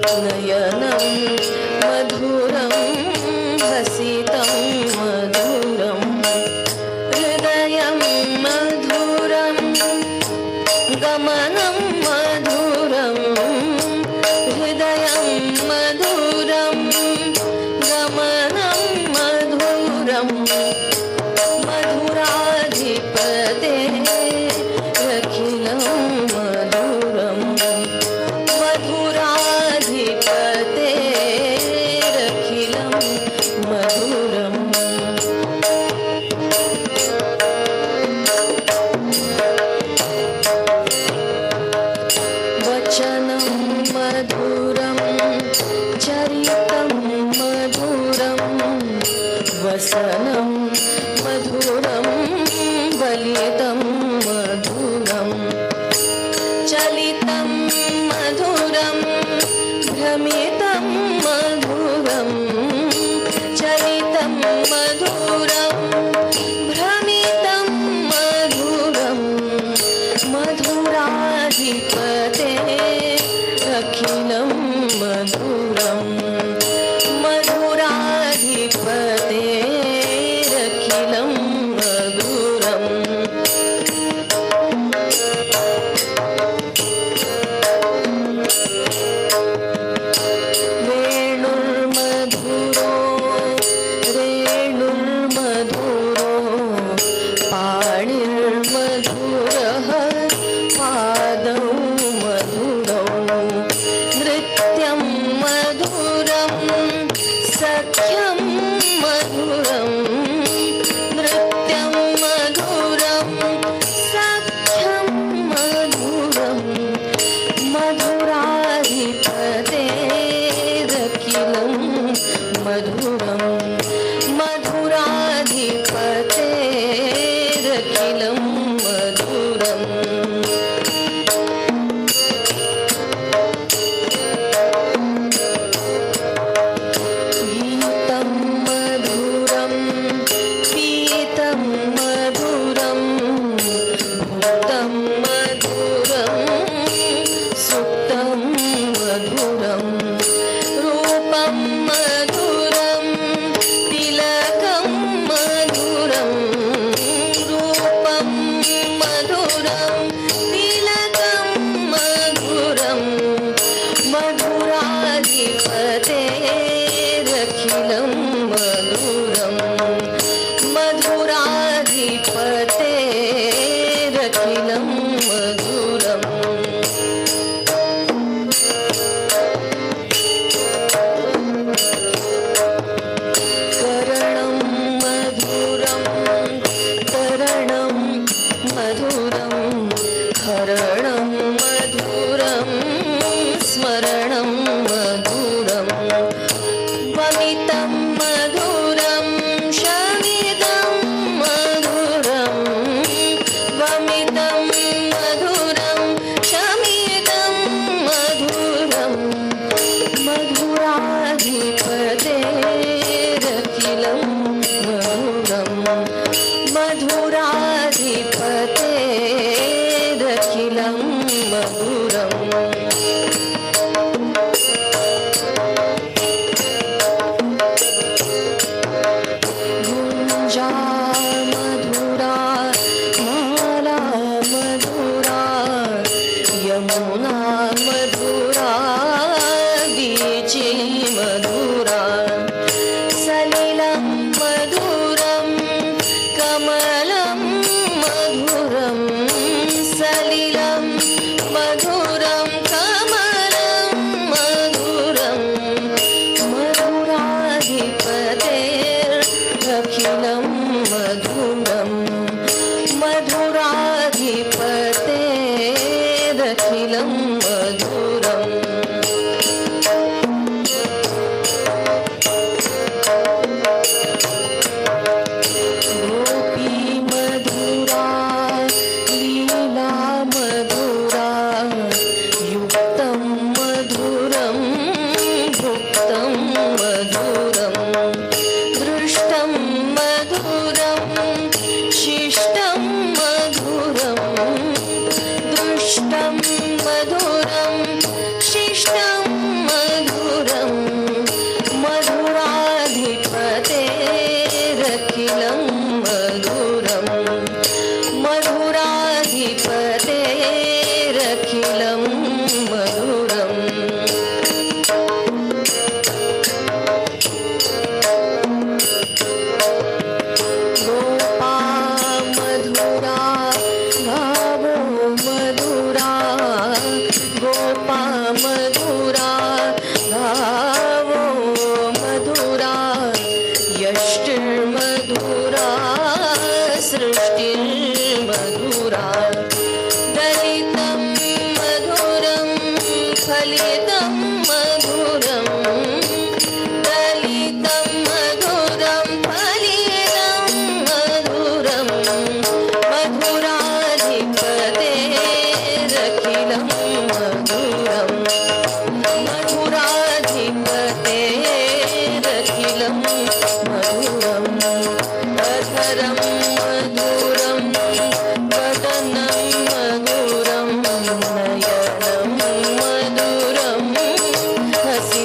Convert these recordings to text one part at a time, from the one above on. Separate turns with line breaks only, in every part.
नयनं मधुरं हसितं मधुरं हृदयं मधुरं गमनं मधुरं हृदयं मधुरं गमनं मधुरं मधुराधिपते अखिलं मधुरं मधुराधिपते अखिलं मधुरम् वचनं मधुरं चरितं मधुरं वसनं मधुरं बलितं मधुरं चलितं मधुरं भ्रमितं मधुरं चलितं मधुरं भ्रमितं मधुरं मधुराधिपते अखिलं मधुरं मधुराधिपते अखिलं मधुरम् वेणुर्मधुरो रेणुर्मधुरो पाणिर्मधुरः पादौ मधुरौ नृत्यं मधुरं सख्यं मधुरं नृत्यं मधुरं सख्यं मधुरं मधुराधिपतेरखिलं मधुरं मधुराधिपतेरखिलं मधुरम् गीतं मधुरं पीतं मधुरं भूतं मधुरं सुप्तं मधुरं रूपं मधुरं तिलकं मधुरं रूपं मधुरं तिलकं मधुरं मधुराधिपतेरखिलं मधुरं मधुराधिपतेरखिलं मधुरम् करणं मधुरं करणं मधुरं हरणं मधुरं स्मरणं मधुरं वमितं मधुरं शमितं मधुरं वमितं मधुरं शमितं मधुरं मधुराधिपतेरखिलं मधुरं मधुराधिपतेरखिलं मधुरम् ललितं मधुरं ललितं मधुरं फलितं मधुरं मधुराधिपतेरखिलं मधुरं मधुराधिपतेरखिलं मधुरम् अधरं मधुरं वदनं मधुरं नयनं मधुरं हसि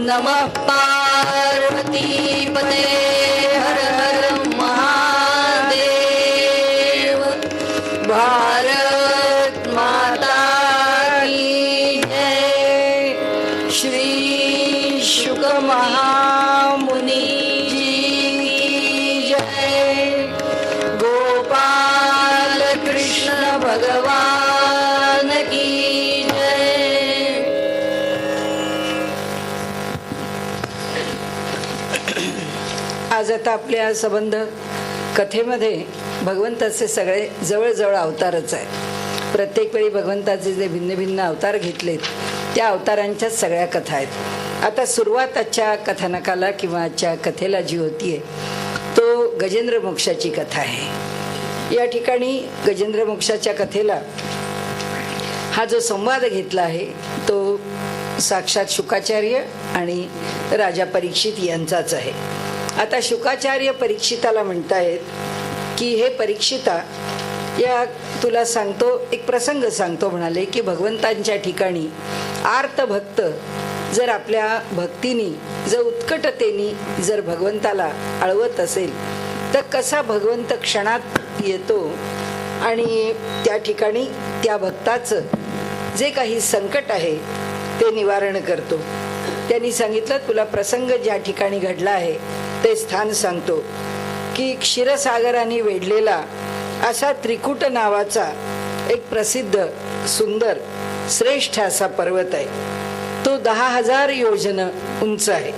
नमः पार्वती पते हर हर महादेव। भारत माता की जय। श्री शुक महामुनि जी की जय। गोपाल कृष्ण भगवान की जय।
आज आता आपल्या संबंध कथेमध्ये भगवंताचे सगळे जवळजवळ अवतारच आहे. प्रत्येक वेळी भगवंताचे जे भिन्न भिन्न अवतार घेतलेत त्या अवतारांच्याच सगळ्या कथा आहेत. आता सुरुवात आजच्या कथानकाला किंवा आजच्या कथेला जी होतीये तो गजेंद्र मोक्षाची कथा आहे. या ठिकाणी गजेंद्र मोक्षाच्या कथेला हा जो संवाद घेतला आहे तो साक्षात शुकाचार्य आणि राजा परीक्षित यांचाच आहे. आता शुकाचार्य परीक्षिताला म्हणतायत की हे परीक्षिता, या तुला सांगतो एक प्रसंग सांगतो. म्हणाले की भगवंतांच्या ठिकाणी आर्त भक्त जर आपल्या भक्तीनी जर उत्कटतेनी जर भगवंताला आळवत असेल तर कसा भगवंत क्षणात येतो आणि त्या ठिकाणी त्या भक्ताचं जे काही संकट आहे ते निवारण करतो. त्यांनी सांगितलं तुला प्रसंग ज्या ठिकाणी घडला आहे ते स्थान सांगतो की क्षीरसागराने वेढलेला असा त्रिकुट नावाचा एक प्रसिद्ध सुंदर श्रेष्ठ असा पर्वत आहे. तो 10,000 योजन उंच आहे.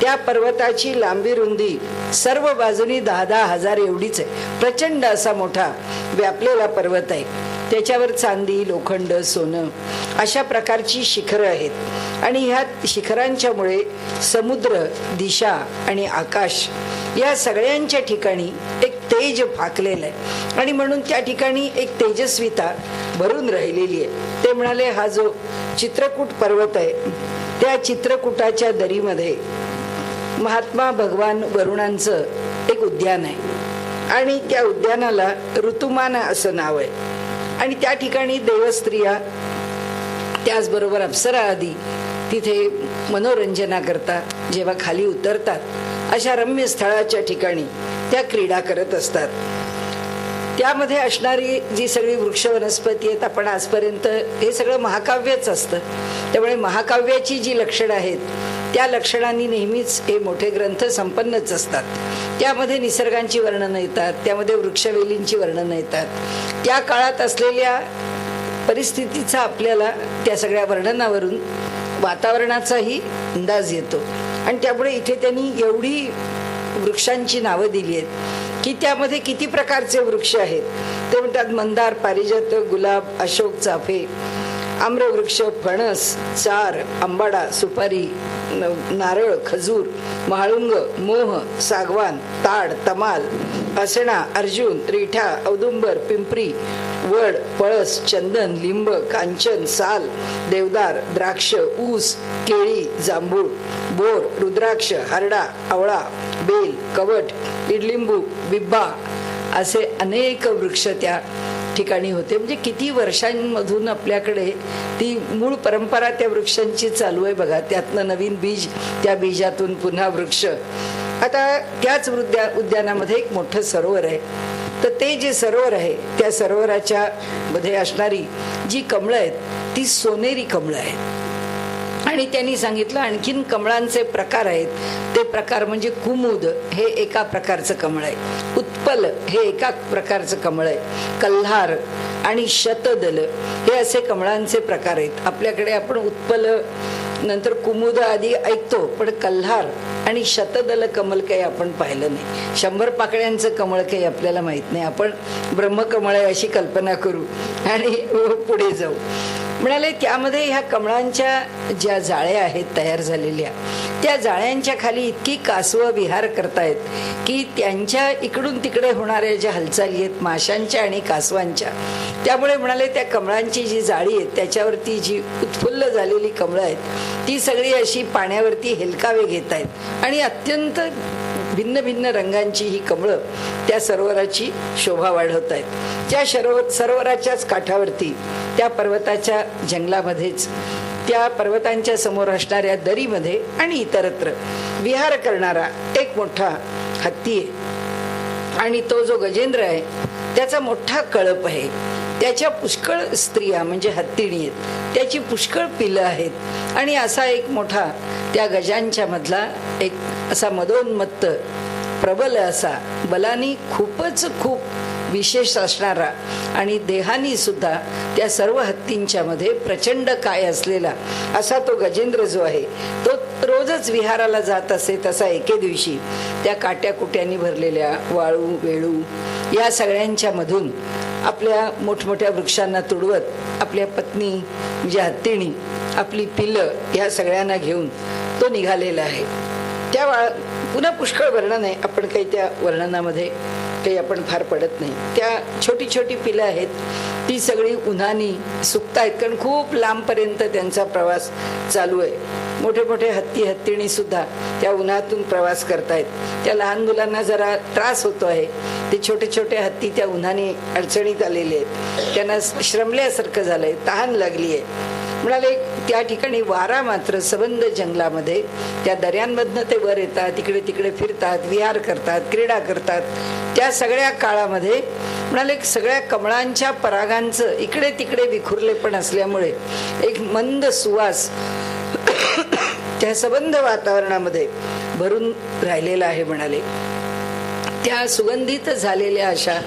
त्या पर्वताची लांबी रुंदी सर्व बाजूनी 10,000 एवढीच आहे. प्रचंड असा मोठा व्यापलेला पर्वत आहे. त्याच्यावर चांदी, लोखंड, सोनं अशा प्रकारची शिखरं आहेत आणि ह्या शिखरांच्यामुळे समुद्र, दिशा आणि आकाश या सगळ्यांच्या ठिकाणी एक तेज फाकलेलं आहे आणि म्हणून त्या ठिकाणी एक तेजस्विता भरून राहिलेली आहे. ते म्हणाले हा जो चित्रकूट पर्वत आहे त्या चित्रकूटाच्या दरीमध्ये महात्मा भगवान वरुणांचं एक उद्यान आहे आणि त्या उद्यानाला ऋतुमान असं नाव आहे आणि त्या ठिकाणी देवस्त्रिया त्याचबरोबर अप्सरा आदी तिथे मनोरंजना करता जेव्हा खाली उतरतात अशा रम्य स्थळाच्या ठिकाणी त्या क्रीडा करत असतात. त्यामध्ये असणारी जी सगळी वृक्ष वनस्पती आहेत, आपण आजपर्यंत हे सगळं महाकाव्यच असतं, त्यामुळे महाकाव्याची जी लक्षणं आहेत त्या लक्षणांनी नेहमीच हे मोठे ग्रंथ संपन्नच असतात. त्यामध्ये निसर्गांची वर्णनं येतात, त्यामध्ये वृक्षवेलींची वर्णनं येतात. त्या काळात असलेल्या परिस्थितीचा आपल्याला त्या सगळ्या वर्णनावरून वातावरणाचाही अंदाज येतो आणि त्यामुळे इथे त्यांनी एवढी वृक्षांची नावं दिली आहेत की त्यामध्ये किती प्रकारचे वृक्ष आहेत ते म्हणतात. मंदार, पारिजात, गुलाब, अशोक, चाफे, आम्रवृक्ष, फणस, चार, आंबाडा, सुपारी, नारळ, खजूर, महाळुंग, मोह, सागवान, ताड, तमाल, असणा, अर्जुन, रिठा, औदुंबर, पिंपरी, वड, पळस, चंदन, लिंब, कांचन, साल, देवदार, द्राक्ष, ऊस, केळी, जांभूळ, बोर, रुद्राक्ष, हरडा, आवळा, बेल, कवट, इडलिंबू, बिब्बा असे अनेक वृक्ष त्या ठिकाणी होते. म्हणजे किती वर्षांमधून आपल्याकडे ती मूळ परंपरा त्या वृक्षांची चालू आहे बघा. त्यातनं नवीन बीज, त्या बीजातून पुन्हा वृक्ष. आता त्याच उद्यानामध्ये एक मोठं सरोवर आहे. तर ते जे सरोवर आहे त्या सरोवराच्या मध्ये असणारी जी कमळं आहेत ती सोनेरी कमळं आहेत आणि त्यांनी सांगितलं आणखीन कमळांचे प्रकार आहेत. ते प्रकार म्हणजे कुमुद हे एका प्रकारचं कमळ आहे, उत्पल हे एका प्रकारचं कमळ आहे, कल्हार आणि शतदल हे असे कमळांचे प्रकार आहेत. आपल्याकडे आपण उत्पल नंतर कुमुद आदी ऐकतो, पण कल्हार आणि शतदल कमल काही आपण पाहिलं नाही. 100 पाकळ्यांचं कमळ काही आपल्याला माहित नाही. आपण ब्रह्मकमळ आहे अशी कल्पना करू आणि पुढे जाऊ. म्हणाले त्यामध्ये ह्या कमळांच्या ज्या जाळ्या आहेत तयार झालेल्या त्या जाळ्यांच्या खाली इतकी कासवं विहार करतायत की त्यांच्या इकडून तिकडे होणाऱ्या ज्या हालचाली आहेत माशांच्या आणि कासवांच्या, त्यामुळे म्हणाले त्या कमळांची जी जाळी आहे त्याच्यावरती जी उत्फुल्ल झालेली कमळं आहेत ती सगळी अशी पाण्यावरती हेलकावे घेत आहेत आणि अत्यंत भिन्न भिन्न रंगांची ही कमळं त्या सरोवराची शोभा वाढवत आहेत. त्या सरोवराच्याच काठावरती त्या पर्वताच्या जंगलामध्येच त्या पर्वतांच्या समोर असणाऱ्या दरीमध्ये आणि इतरत्र विहार करणारा एक मोठा हत्ती आहे. आणि तो जो गजेंद्र आहे त्याचा मोठा कळप आहे. त्याच्या पुष्कळ स्त्रिया म्हणजे हत्तीणी आहेत, त्याची पुष्कळ पिलं आहेत. आणि असा एक मोठा त्या गजांच्या मधला एक असा मदोन्मत्त प्रबल असा, बलानी खूपच खूप विशेष असणारा आणि देहानी सुद्धा त्या सर्व हत्तींच्या मध्ये प्रचंड काय असलेला असा तो गजेंद्र जो आहे तो रोजच विहाराला जात असे. तसा एके दिवशी त्या काट्या कुट्यांनी भरलेल्या वाळू वेळू या सगळ्यांच्या मधून आपल्या मोठमोठ्या वृक्षांना तुडवत आपल्या पत्नी म्हणजे हत्तीणी, आपली पिलं या सगळ्यांना घेऊन तो निघालेला आहे. त्या पुन्हा पुष्कळ वर्णन आहे, आपण काही त्या वर्णनामध्ये काही आपण फार पडत नाही. त्या छोटी छोटी पिलं आहेत ती सगळी उन्हानी सुकतायत, कारण खूप लांबपर्यंत त्यांचा प्रवास चालू आहे. मोठे मोठे हत्तीणी सुद्धा त्या उन्हातून प्रवास करतायत. त्या लहान मुलांना जरा त्रास होतो आहे. ते छोटे छोटे हत्ती त्या उन्हाने अडचणीत आलेले आहेत, त्यांना श्रमल्यासारखं झालंय, तहान लागली आहे. म्हणाले त्या ठिकाणी वारा मात्र सबंध जंगलामध्ये त्या दऱ्यांमधनं ते वर येतात, तिकडे तिकडे फिरतात, विहार करतात, क्रीडा करतात. त्या सगळ्या काळामध्ये म्हणाले सगळ्या कमळांच्या परागांचं इकडे तिकडे विखुरलेपण असल्यामुळे एक मंद सुवास त्या सबंध वातावरणामध्ये भरून राहिलेला आहे. म्हणाले त्या सुगंधित झालेल्या अशा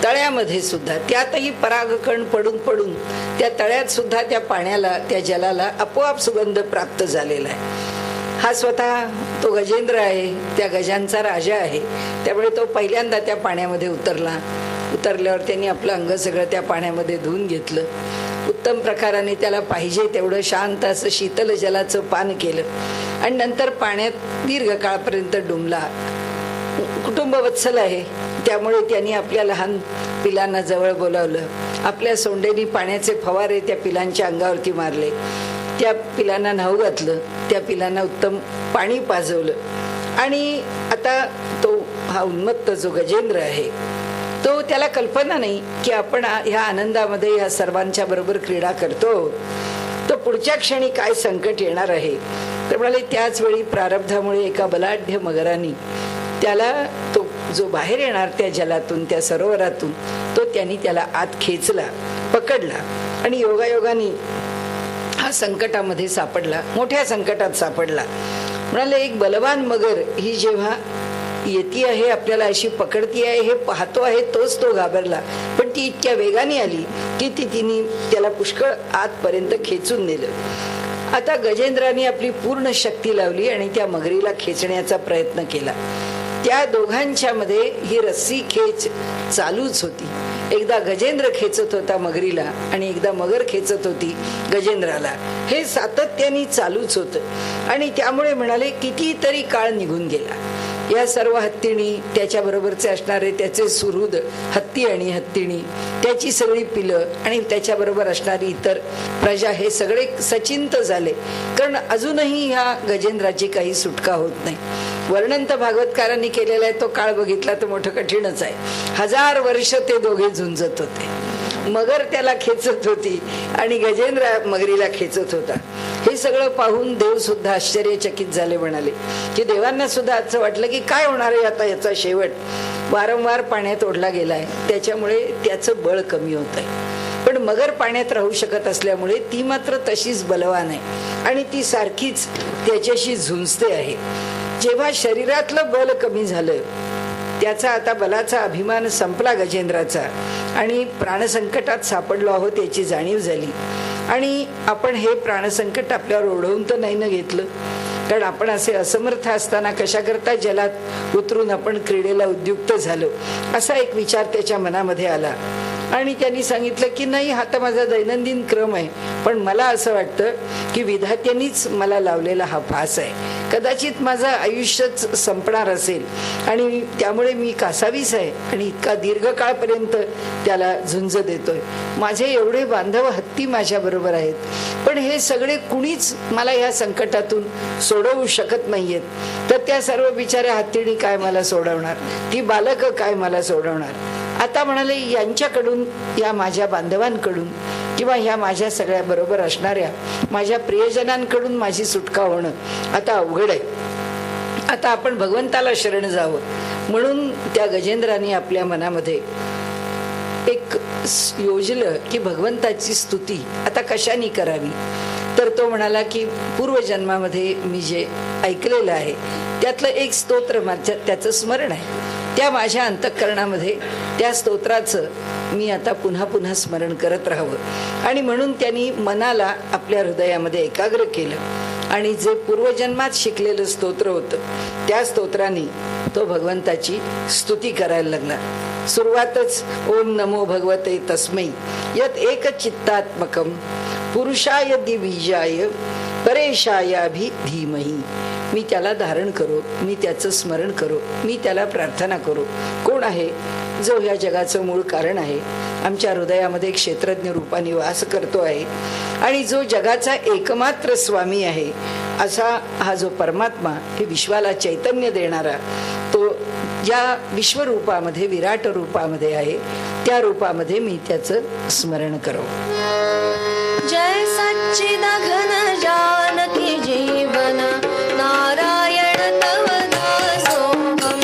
तळ्यामध्ये सुद्धा त्यातही परागकण पडून पडून त्या तळ्यात सुद्धा त्या पाण्याला त्या जलाला आपोआप सुगंध प्राप्त झालेला आहे. हा स्वतः तो गजेंद्र आहे, त्या गजांचा राजा आहे. त्यामुळे तो पहिल्यांदा त्या पाण्यामध्ये उतरल्यावर त्यांनी आपलं अंग सगळं त्या पाण्यामध्ये धुवून घेतलं. उत्तम प्रकाराने त्याला पाहिजे तेवढं शांत असं शीतल जलाचं पान केलं आणि नंतर पाण्यात दीर्घकाळपर्यंत डुंबला. कुटुंब वत्सल आहे त्यामुळे त्यांनी आपल्या लहान पिलांना जवळ बोलावलं. आपल्या सोंडेनी पाण्याचे फवारे त्या पिलांच्या अंगावरती मारले. त्या पिलांना न्हाऊ घातलं, त्या पिलांना उत्तम पाणी पाजवलं. आणि आता तो हा उन्मत्त जो गजेंद्र आहे तो त्याला कल्पना नाही की आपण ह्या आनंदामध्ये ह्या सर्वांच्या बरोबर क्रीडा करतो, तो पुढच्या क्षणी काय संकट येणार आहे. तर म्हणाले त्याच वेळी प्रारब्धामुळे एका बलाढ्य मगराने त्याला तो जो बाहेर येणार त्या जलातून त्या सरोवरातून तो त्यांनी त्याला आत खेचला, पकडला आणि योगायोगाने हा संकटामध्ये सापडला, मोठ्या संकटात सापडला. म्हणाले एक बलवान मगर ही जेव्हा येती आहे आपल्याला अशी पकडती आहे हे पाहतो आहे तोच तो घाबरला, पण ती इतक्या वेगाने आली की तिने त्याला पुष्कळ आतपर्यंत खेचून नेलं. आता गजेंद्राने आपली पूर्ण शक्ती लावली आणि त्या मगरीला खेचण्याचा प्रयत्न केला. त्या दोघांच्या मध्ये ही रस्सी खेच चालूच होती. एकदा गजेंद्र खेचत होता मगरीला आणि एकदा मगर खेचत होती गजेंद्राला. हे सातत्याने चालूच होतं आणि त्यामुळे म्हणाले कितीतरी काळ निघून गेला. या सर्व हत्तीणी, त्याच्या बरोबरचे असणारे त्याचे सुहृद हत्ती आणि हत्तीणी, त्याची सगळी पिलं आणि त्याच्याबरोबर असणारी इतर प्रजा हे सगळे सचिंत झाले, कारण अजूनही ह्या गजेंद्राची काही सुटका होत नाही. वर्णन तर भागवतकारांनी केलेला आहे, तो काळ बघितला तर मोठं कठीणच आहे. 1000 वर्ष ते दोघे झुंजत होते. मगर त्याला खेचत होती आणि गजेंद्र मगरीला खेचत होता. हे सगळं पाहून देव सुद्धा आश्चर्यचकित झाले. म्हणाले की देवांना सुद्धा असं वाटलं की काय होणार आहे आता याचा शेवट. वारंवार पाण्यात ओढला गेलाय त्याच्यामुळे त्याचं बळ कमी होत आहे, पण मगर पाण्यात राहू शकत असल्यामुळे ती मात्र तशीच बलवान आहे आणि ती सारखीच त्याच्याशी झुंजते आहे. जेव्हा शरीरातलं बल कमी झालं त्याचा आता बलाचा अभिमान संपला गजेंद्राचा आणि प्राणसंकटात सापडलो आहोत याची जाणीव झाली. आणि आपण हे प्राणसंकट आपल्यावर ओढवून तर नाही न घेतलं, कारण आपण असे असमर्थ असताना कशा करता जलात उतरून आपण क्रीडेला उद्युक्त झालो असा एक विचार त्याच्या मनामध्ये आला. आणि त्यांनी सांगितलं की नाही, हा तर माझा दैनंदिन क्रम आहे, पण मला असं वाटतं की विधात्यांनीच मला लावलेला हा फास आहे. कदाचित माझं आयुष्यच संपणार असेल आणि त्यामुळे मी कासावीस आहे आणि इतका दीर्घकाळपर्यंत त्याला झुंज देतोय. माझे एवढे बांधव हत्ती माझ्या बरोबर आहेत, पण हे सगळे कुणीच मला ह्या संकटातून सोडवू शकत नाहीयेत. तर त्या सर्व बिचाऱ्या हत्तीणी काय मला सोडवणार, ती बालकं काय मला सोडवणार. आता म्हणाले यांच्याकडून, या माझ्या बांधवांकडून किंवा ह्या माझ्या सगळ्या बरोबर असणाऱ्या माझ्या प्रियजनांकडून माझी सुटका होणं आता अवघड आहे. आता आपण भगवंताला शरण जावं. म्हणून त्या गजेंद्राने आपल्या मनामध्ये एक योजलं की भगवंताची स्तुती आता कशाने करावी. तर तो म्हणाला की पूर्वजन्मामध्ये मी जे ऐकलेलं आहे त्यातलं एक स्तोत्र माझ्या त्याचं स्मरण आहे. त्या माझ्या अंतःकरणामध्ये त्या स्तोत्राचं मी आता पुन्हा पुन्हा स्मरण करत राहावं. आणि म्हणून त्यांनी मनाला आपल्या हृदयामध्ये एकाग्र केलं आणि जे पूर्वजन्मात शिकलेलं स्तोत्र होतं त्या स्तोत्राने तो भगवंताची स्तुती करायला लागला. सुरुवातच ओम नमो भगवते तस्मै यत एक चित्तात्मकम पुरुषाय दिविजाय परेशायाभि धीमहि. मी त्याला धारण करो, मी त्याचं स्मरण करो, मी त्याला प्रार्थना करो. कोण आहे? जो ह्या जगाचं मूळ कारण आहे, आमच्या हृदयामध्ये क्षेत्रज्ञ रूपाने वास करतो आहे आणि जो जगाचा एकमात्र स्वामी आहे असा हा जो परमात्मा, हे विश्वाला चैतन्य देणारा, तो ज्या विश्वरूपामध्ये विराट रूपामध्ये आहे त्या रूपामध्ये मी त्याचं स्मरण करो.
जय सच्चिदानंद जानकी जीवन नारायण तव दासोहम.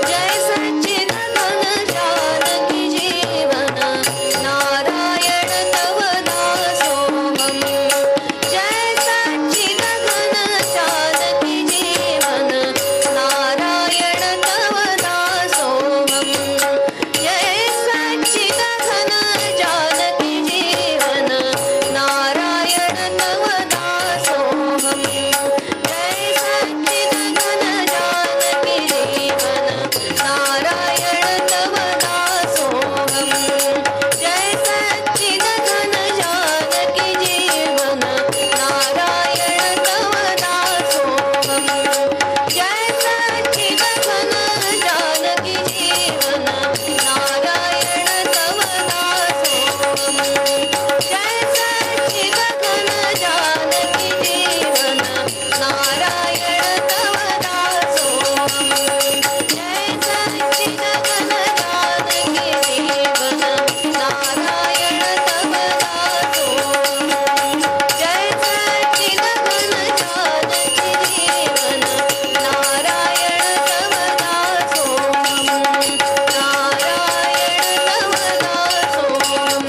जय सच्चिदानंद जानकी जीवन नारायण तव दासोहम. जय सच्चिदानंद जानकी जीवन नारायण तव दासोहम. जय सच्चिदानंद जानकी जीवन नारायण तव दासोहम. जय सच्चिदानंद जानकी जीवन नारायण तव दासोहम. जय सच्चिदानंद जानकी जीवन नारायण तव दासोहम. जय सच्चिदानंद जानकी जीवन नारायण तव दासोहम. जय सच्चिदानंद जानकी जीवन नारायण तव दासोहम. जय सच्चिदानंद जानकी जीवन नारायण तव दासोहम. जय सच्चिदानंद जानकी जीवन नारायण तव दासोहम. नारायण तव दासोहम.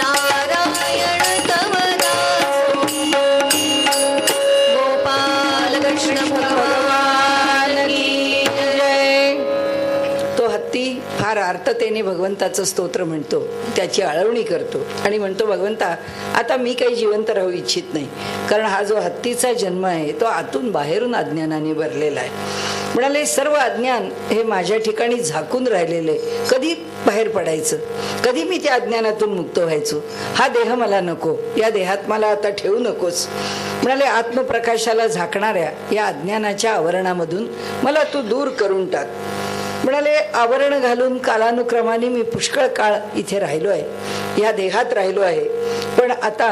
नारायण तव दासोहम. गोपाल कृष्ण भगवान की जय.
तो हत्ती फार आर्ततेने भगवंताचं स्तोत्र म्हणतो, त्याची आळवणी करतो आणि म्हणतो, भगवंता आता मी काही जिवंत राहू इच्छित नाही, कारण हा जो हत्तीचा जन्म आहे तो आतून बाहेरून अज्ञानाने भरलेला आहे. म्हणाले सर्व अज्ञान हे माझ्या ठिकाणी झाकून राहिलेले, कधी बाहेर पडायचं, कधी मी त्या अज्ञानातून मुक्त व्हायचो. हा देह मला नको, या देहात मला आता ठेवू नकोस. म्हणाले आत्मप्रकाशाला झाकणाऱ्या या अज्ञानाच्या आवरणामधून मला तू दूर करून टाक. म्हणाले आवरण घालून कालानुक्रमाने मी पुष्कळ काळ इथे राहिलो आहे, या देहात राहिलो आहे, पण आता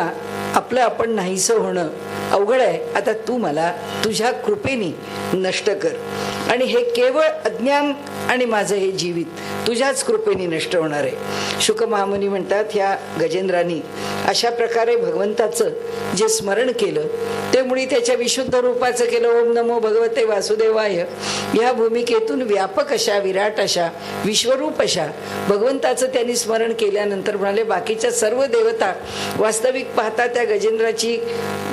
आपलं आपण नाहीसं होणं अवघड आहे. आता तू मला तुझ्या कृपेने नष्ट कर आणि हे केवळ अज्ञान आणि माझं हे जीवित तुझ्याच कृपेने नष्ट होणार आहे. शुक महामुनी म्हणतात, ह्या गजेंद्रांनी अशा प्रकारे भगवंताचं जे स्मरण केलं ते मुळी त्याच्या विशुद्ध रूपाचं केलं. ओम नमो भगवते वासुदेवाय ह्या भूमिकेतून व्यापक अशा विराट अशा विश्वरूप अशा भगवंताचं त्यांनी स्मरण केल्यानंतर म्हणाले बाकीच्या सर्व देवता वास्तविक पाहता त्या गजेंद्राची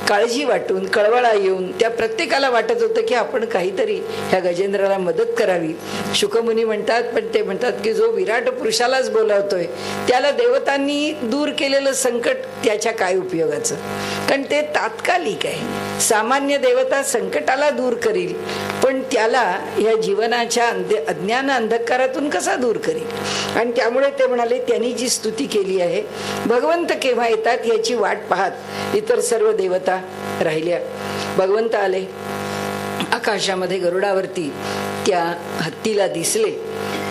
काळजी वाटून कळवळा येऊन त्या प्रत्येकाला वाटत होतं की आपण काहीतरी ह्या गजेंद्राला मदत करावी. शुकमुनी म्हणतात, पण ते म्हणतात की जो विराट पुरुषालाच बोलावतोय त्याला देवतांनी दूर केलेलं संकट त्याच्या काय उपयोगाचं, कारण ते तात्कालिक आहे. सामान्य देवता संकटाला दूर करील, पण त्याला या जीवनाच्या अज्ञान अंधकारातून कसा दूर करील. आणि त्यामुळे ते म्हणाले त्यांनी जी स्तुती केली आहे, भगवंत केव्हा येतात याची वाट पाहत इतर सर्व देवता राहिल्या. भगवंत आले, आकाशामध्ये गरुडावरती त्या हत्तीला दिसले.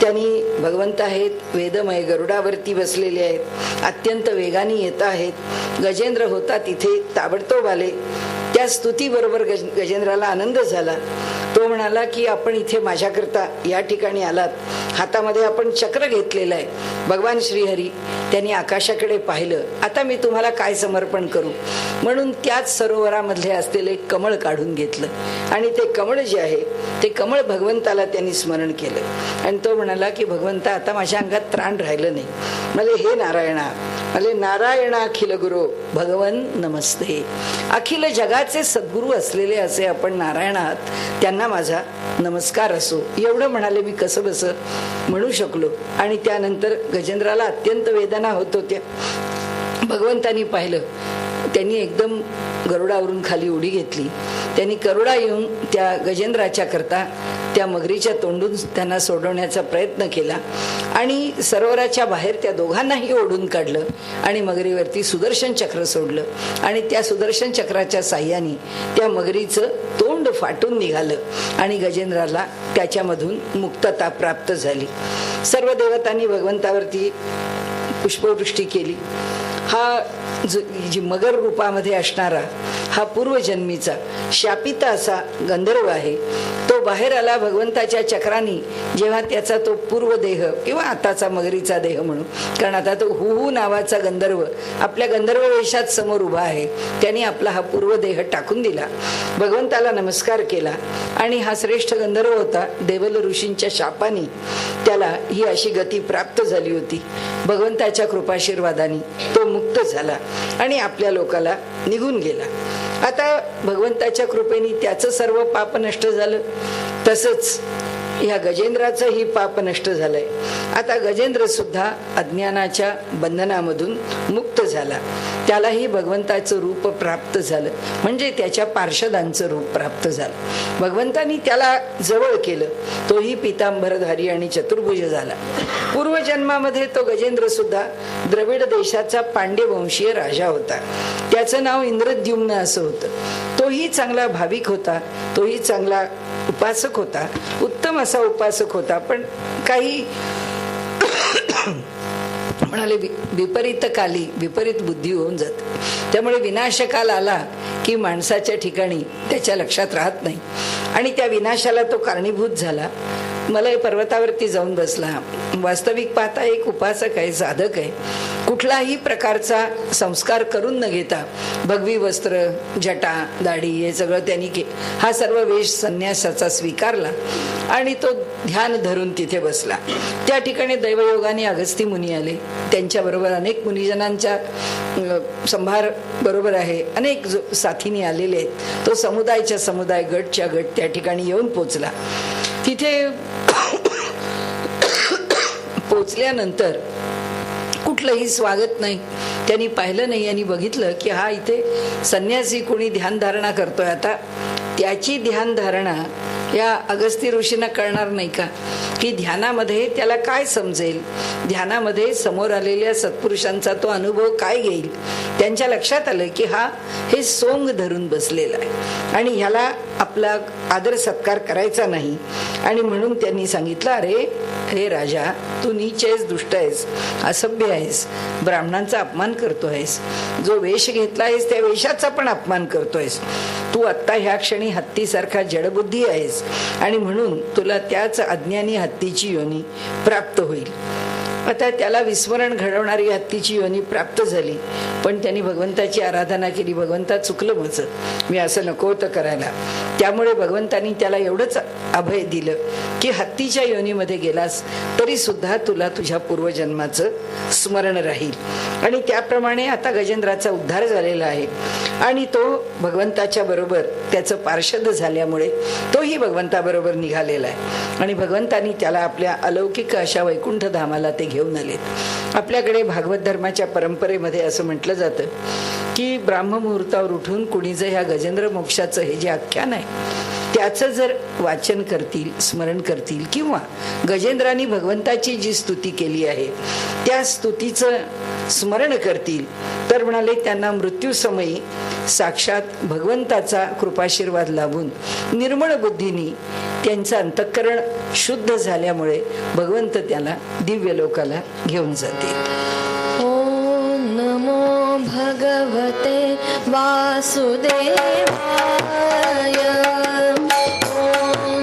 त्यांनी भगवंत आहेत, वेदमय गरुडावरती बसलेले आहेत, अत्यंत वेगाने येत आहेत. गजेंद्र होता तिथे ताबडतोब आले. त्या स्तुतीबरोबर गजेंद्राला आनंद झाला. तो तो म्हणाला की आपण इथे माझ्याकरता या ठिकाणी आलात, हातामध्ये आपण चक्र घेतलेलं आहे. भगवान श्रीहरी त्यांनी आकाशाकडे पाहिलं, आता मी तुम्हाला काय समर्पण करू म्हणून त्याच सरोवरामधले असलेले कमळ काढून घेतलं आणि ते कमळ जे आहे ते कमळ भगवंताला त्यांनी स्मरण केलं आणि तो म्हणाला की भगवंता आता माझ्या अंगात त्राण राहिलं नाही, मला हे नारायणा, मला नारायण अखिल गुरु भगवन नमस्ते. अखिल जगाचे सद्गुरू असलेले असे आपण नारायण आहात, त्यांना माझा नमस्कार असो. एवढं म्हणाले मी कसं बसं म्हणू शकलो. आणि त्यानंतर गजेंद्राला अत्यंत वेदना होत होत्या. भगवंतांनी पाहिलं, त्यांनी एकदम गरुडावरून खाली उडी घेतली. त्यांनी करुडा येऊन त्या गजेंद्राच्या करता त्या मगरीच्या तोंडून त्यांना सोडवण्याचा प्रयत्न केला आणि सरोवराच्या बाहेर त्या दोघांनाही ओढून काढलं आणि मगरीवरती सुदर्शन चक्र सोडलं आणि त्या सुदर्शन चक्राच्या साह्याने त्या मगरीचं तोंड फाटून निघालं आणि गजेंद्राला त्याच्यामधून मुक्तता प्राप्त झाली. सर्व देवतांनी भगवंतावरती पुष्पवृष्टी केली. हा जी मगर रूपामध्ये असणारा हा पूर्वजन्मीचा शापित असा गंधर्व आहे, तो बाहेर आला भगवंताच्या चक्राने. जेव्हा त्याचा तो पूर्व देह किंवा आताचा मगरीचा देह म्हणून, कारण आता तो हुहू नावाचा गंधर्व आपल्या गंधर्व वेशात समोर उभा आहे, त्याने आपला हा पूर्व देह टाकून दिला, भगवंताला नमस्कार केला आणि हा श्रेष्ठ गंधर्व होता. देवल ऋषींच्या शापाने त्याला ही अशी गती प्राप्त झाली होती. भगवंताच्या कृपाशीर्वादाने तो मुक्त झाला आणि आपल्या लोकाला निघून गेला. आता भगवंताच्या कृपेने त्याचं सर्व पाप नष्ट झालं, तसंच ह्या गजेंद्राचंही पाप नष्ट झालंय. आता गजेंद्र सुद्धा अज्ञानाच्या बंधनामधून मुक्त झाला. त्यालाही भगवंताचं रूप प्राप्त झालं, म्हणजे त्याच्या पार्षदांचं रूप प्राप्त झालं. भगवंतानी त्याला जवळ केलं, तोही पितांबरधारी आणि चतुर्भुज झाला. पूर्वजन्मामध्ये तो गजेंद्र सुद्धा द्रविड देशाचा पांड्य वंशीय राजा होता. त्याचं नाव इंद्रद्युम्न असं होतं. तोही चांगला भाविक होता, तोही चांगला उपासक होता, उत्तम असा उपासक होता. पण काही म्हणाले विपरीत काली विपरीत बुद्धी होऊन जाते. त्यामुळे विनाशकाल आला की माणसाच्या ठिकाणी त्याच्या लक्षात राहत नाही आणि त्या विनाशाला तो कारणीभूत झाला. मला पर्वतावरती जाऊन बसला. वास्तविक पाहता एक उपासक आहे, साधक आहे. कुठलाही प्रकारचा संस्कार करून न घेता भगवी वस्त्र, जटा, दाढी हे सगळं त्यांनी हा सर्व वेश संन्यासाचा स्वीकारला आणि तो ध्यान धरून तिथे बसला. त्या ठिकाणी दैवयोगाने अगस्ती मुनी आले. त्यांच्याबरोबर अनेक मुनिजनांच्या संभार बरोबर आहे, अनेक साथीने आलेले आहेत. तो समुदायाच्या समुदाय, गटच्या गट त्या ठिकाणी येऊन पोचला. तिथे पोचल्यानंतर कुठलंही स्वागत नाही. त्यांनी पाहिलं नाही आणि बघितलं की हा इथे संन्यासी कोणी ध्यानधारणा करतोय. आता त्याची ध्यानधारणा या अगस्ती ऋषींना कळणार नाही का, की ध्यानामध्ये त्याला काय समजेल, ध्यानामध्ये समोर आलेल्या सत्पुरुषांचा तो अनुभव काय घेईल. त्यांच्या लक्षात आलं की हा हे सोंग धरून बसलेला आहे आणि ह्याला आपला आदर सत्कार करायचा नाही. आणि म्हणून त्यांनी सांगितलं, अरे हे राजा, तू नीच आहेस, दुष्ट आहेस, असभ्य आहेस, ब्राह्मणांचा अपमान करतोयस, जो वेश घेतला आहेस त्या वेशाचा पण अपमान करतोयस. तू आत्ता ह्या क्षणी हत्तीसारखा जडबुद्धी आहेस आणि म्हणून तुला त्याच अज्ञानी हत्तीची योनी प्राप्त होईल. आता त्याला विस्मरण घडवणारी हत्तीची योनी प्राप्त झाली, पण त्यांनी भगवंताची आराधना केली. भगवंता चुकलं माझं, मी असं नको होतं करायला. त्यामुळे भगवंतानी त्याला एवढंच अभय दिलं की हत्तीच्या योनीमध्ये गेलास तरी सुद्धा तुला तुझ्या पूर्वजन्माचं स्मरण राहील. आणि त्याप्रमाणे आता गजेंद्राचा उद्धार झालेला आहे आणि तो भगवंताच्या बरोबर त्याचं पार्षद झाल्यामुळे तोही भगवंताबरोबर निघालेला आहे आणि भगवंतानी त्याला आपल्या अलौकिक अशा वैकुंठ धामाला ते घेऊन आलेत. आपल्याकडे भागवत धर्माच्या परंपरेमध्ये असं म्हटलं जातं की ब्राह्ममुहूर्तावर उठून कुणी जर ह्या गजेंद्र मोक्षाचं हे जे आख्यान आहे त्याचं जर वाचन करतील, स्मरण करतील किंवा गजेंद्रांनी भगवंताची जी स्तुती केली आहे त्या स्तुतीचं स्मरण करतील तर म्हणाले त्यांना मृत्यूसमयी साक्षात भगवंताचा कृपाशीर्वाद लाभून निर्मळ बुद्धीने त्यांचं अंतःकरण शुद्ध झाल्यामुळे भगवंत त्याला दिव्य लोकाला घेऊन जातील.
ॐ नमो भगवते वासुदेवाय. ॐ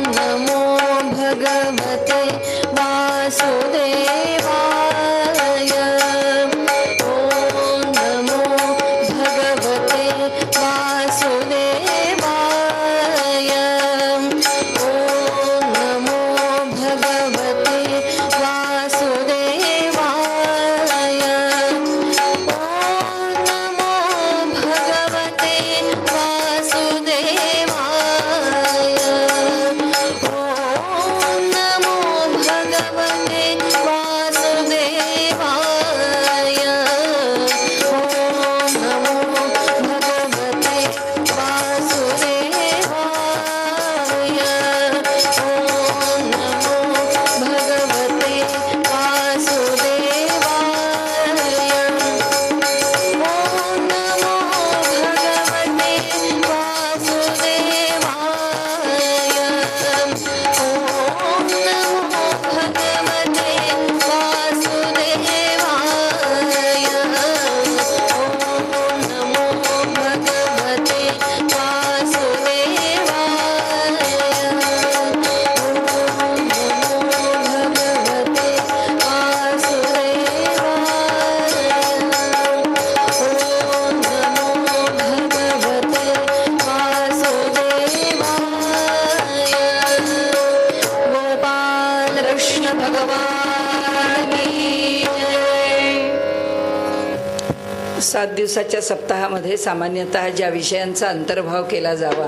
7 दिवसाच्या सप्ताहामध्ये सामान्यतः ज्या विषयांचा अंतर्भाव केला जावा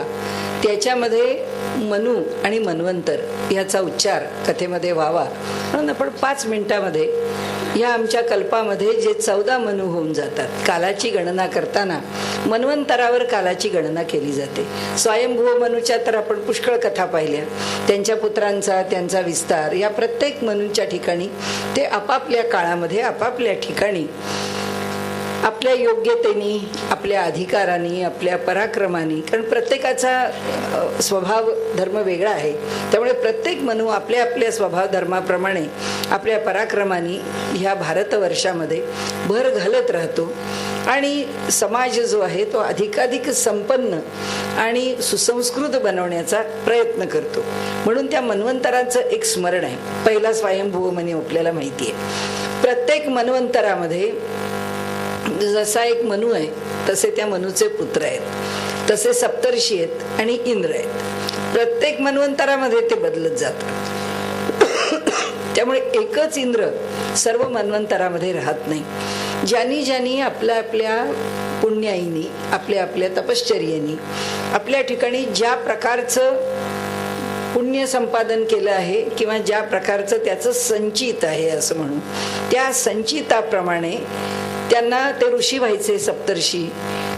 त्याच्यामध्ये मनु आणि मन्वंतर ह्याचा उच्चार कथेमध्ये व्हावा म्हणून आपण 5 मिनिटामध्ये ह्या आमच्या कल्पामध्ये जे 14 मनु होऊन जातात. कालाची गणना करताना मन्वंतरावर कालाची गणना केली जाते. स्वयंभू मनुच्या तर आपण पुष्कळ कथा पाहिल्या, त्यांच्या पुत्रांचा त्यांचा विस्तार. या प्रत्येक मनुच्या ठिकाणी ते आपापल्या काळामध्ये आपापल्या ठिकाणी आपल्या योग्यतेने, आपल्या अधिकाराने, आपल्या पराक्रमाने, कारण प्रत्येकाचा स्वभाव धर्म वेगळा आहे, त्यामुळे प्रत्येक मनु आपल्या आपल्या स्वभाव धर्माप्रमाणे आपल्या पराक्रमाने ह्या भारतवर्षामध्ये भर घालत राहतो आणि समाज जो आहे तो अधिकाधिक संपन्न आणि सुसंस्कृत बनवण्याचा प्रयत्न करतो. म्हणून त्या मन्वंतराचं एक स्मरण आहे. पहिला स्वयंभू मनु आपल्याला माहिती आहे. प्रत्येक मन्वंतरामध्ये जसा एक मनु आहे तसे त्या मनुचे पुत्र आहेत, तसे सप्तर्षी आहेत आणि इंद्र आहेत. प्रत्येक मन्वंतरामध्ये ते बदलत जातात. त्यामुळे एकच इंद्र सर्व मन्वंतरामध्ये राहत नाही. ज्यांनी ज्यांनी आपल्या आपल्या पुण्याईनी, आपल्या आपल्या तपश्चर्येनी आपल्या ठिकाणी ज्या प्रकारचं पुण्य संपादन केलं आहे किंवा ज्या प्रकारचं त्याचं संचित आहे असं म्हणून, त्या संचिताप्रमाणे त्यांना ते ऋषी व्हायचे सप्तर्षी,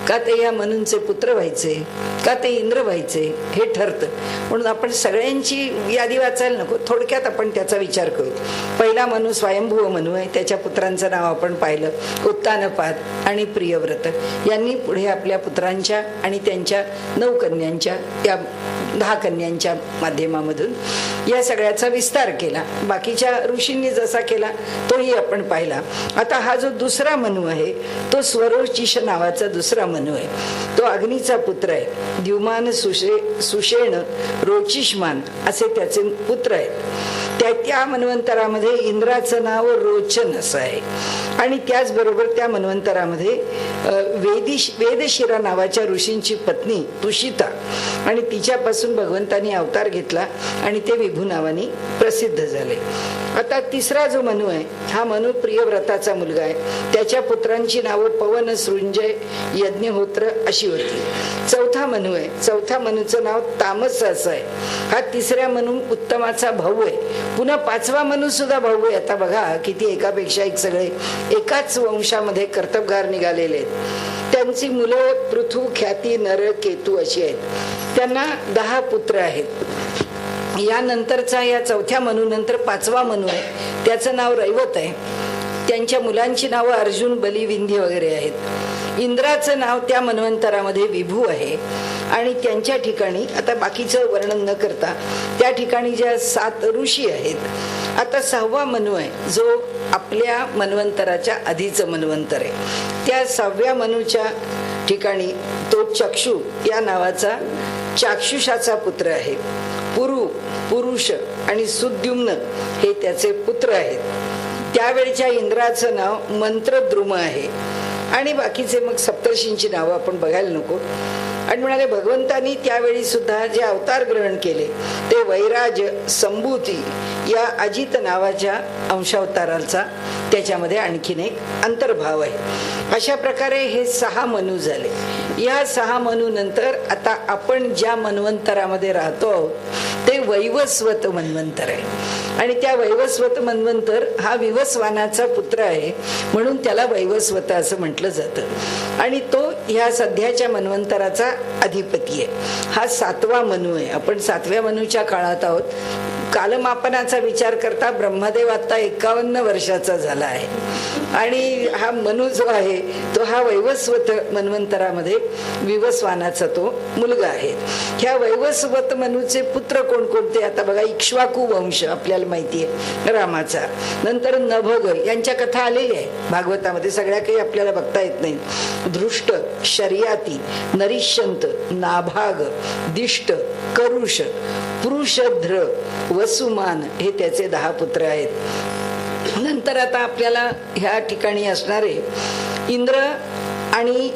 का ते या मनूंचे पुत्र व्हायचे, का ते इंद्र व्हायचे, हे ठरतं. म्हणून आपण सगळ्यांची यादी वाचायला नको, थोडक्यात आपण त्याचा विचार करू. पहिला मनु स्वयंभू मनु आहे. त्याच्या पुत्रांचं नाव आपण पाहिलं, उत्तानपाद आणि प्रियव्रत. यांनी पुढे आपल्या पुत्रांच्या आणि त्यांच्या 9 कन्यांच्या, या 10 कन्यांच्या माध्यमामधून या सगळ्याचा विस्तार केला. बाकीच्या ऋषींनी जसा केला तोही आपण पाहिला. आता हा जो दुसरा मनु आहे तो स्वरोचिष नावाचा दुसरा मनु आहे. तो अग्नीचा पुत्र आहे. द्युमान, सुषेण, रोचिष्मान असे त्याचे पुत्र आहेत. त्या मन्वंतरामध्ये इंद्राचं नाव रोचन असं आहे आणि त्याचबरोबर त्या मन्वंतरामध्ये वेदशिरा नावाच्या ऋषींची पत्नी तुषिता आणि तिच्यापासून भगवंतांनी अवतार घेतला आणि ते विभू नावाने प्रसिद्ध झाले. आता तिसरा जो मनु आहे हा मनु प्रियव्रताचा मुलगा आहे. त्याच्या पुत्रांची नावं पवन, सृंजय, यज्ञहोत्र अशी होती. चौथा मनु आहे. चौथ्या मनुचं नाव तामस असं आहे. हा तिसऱ्या मनु उत्तमाचा भाऊ आहे. पुन्हा 5वा मनु सुद्धा भाऊ आहे. आता बघा किती एकापेक्षा एक सगळे एकाच वंशामध्ये कर्तबगार निघालेले आहेत. त्यांची मुलं पृथू, ख्याती, नर, केतू अशी आहेत. त्यांना 10 पुत्र आहेत. यानंतरचा या चौथ्या मनु नंतर 5वा मनु आहे. त्याचं नाव रैवत आहे. त्यांच्या मुलांची नावं अर्जुन, बली, विंध्य वगैरे आहेत. इंद्राचं नाव त्या मन्वंतरामध्ये विभू आहे आणि त्यांच्या ठिकाणी आता बाकीचं वर्णन न करता त्या ठिकाणी ज्या 7 ऋषी आहेत. आता 6वा मनु आहे जो आपल्या मन्वंतराच्या आधीचं मन्वंतर आहे. त्या 6व्या मनुच्या ठिकाणी तो चक्षु या नावाचा चाक्षुषाचा पुत्र आहे. पुरु, पुरुष आणि सुद्युम्न हे त्याचे पुत्र आहेत. त्यावेळच्या इंद्राचं नाव मंत्रद्रुम आहे आणि बाकीचे मग सप्तर्षींची नावं आपण बघायला नको. आणि म्हणाले भगवंतांनी त्यावेळी सुद्धा जे अवतार ग्रहण केले ते वैराज, संभूती या अजित नावाच्या अंशावताराचा त्याच्यामध्ये आणखीन एक अंतर्भाव आहे. अशा प्रकारे हे 6 मनु झाले. या 6 मनु नंतर आता आपण ज्या मन्वंतरामध्ये राहतो आहोत ते वैवस्वत मन्वंतर आहे आणि त्या वैवस्वत मन्वंतर हा विवस्वानाचा पुत्र आहे म्हणून त्याला वैवस्वत असं म्हटलं जातं आणि तो ह्या सध्याच्या मन्वंतराचा अधिपती आहे. हा 7वा मनु आहे. आपण 7व्या मनुच्या काळात आहोत. कालमापनाचा विचार करता ब्रह्मदेव आता 51 वर्षाचा झाला आहे आणि हा मनु जो आहे तो हा वैवस्वत मन्वंतरामध्ये विवस्वानाचा तो मुलगा आहे. ह्या वैवस्वत मनुचे पुत्र कोणकोणते आता बघा. इक्ष्वाकू वंश आपल्याला माहिती आहे रामाचा. नंतर नभग यांच्या कथा आलेल्या आहे भागवतामध्ये, सगळ्या काही आपल्याला बघता येत नाही. धृष्ट, शर्याती, नरिष्यंत, नाभाग, दिष्ट, करुष, पुरुषध्र, वसुमान हे त्याचे 10 पुत्र आहेत. नंतर आता आपल्याला ह्या ठिकाणी असणारे इंद्र आणि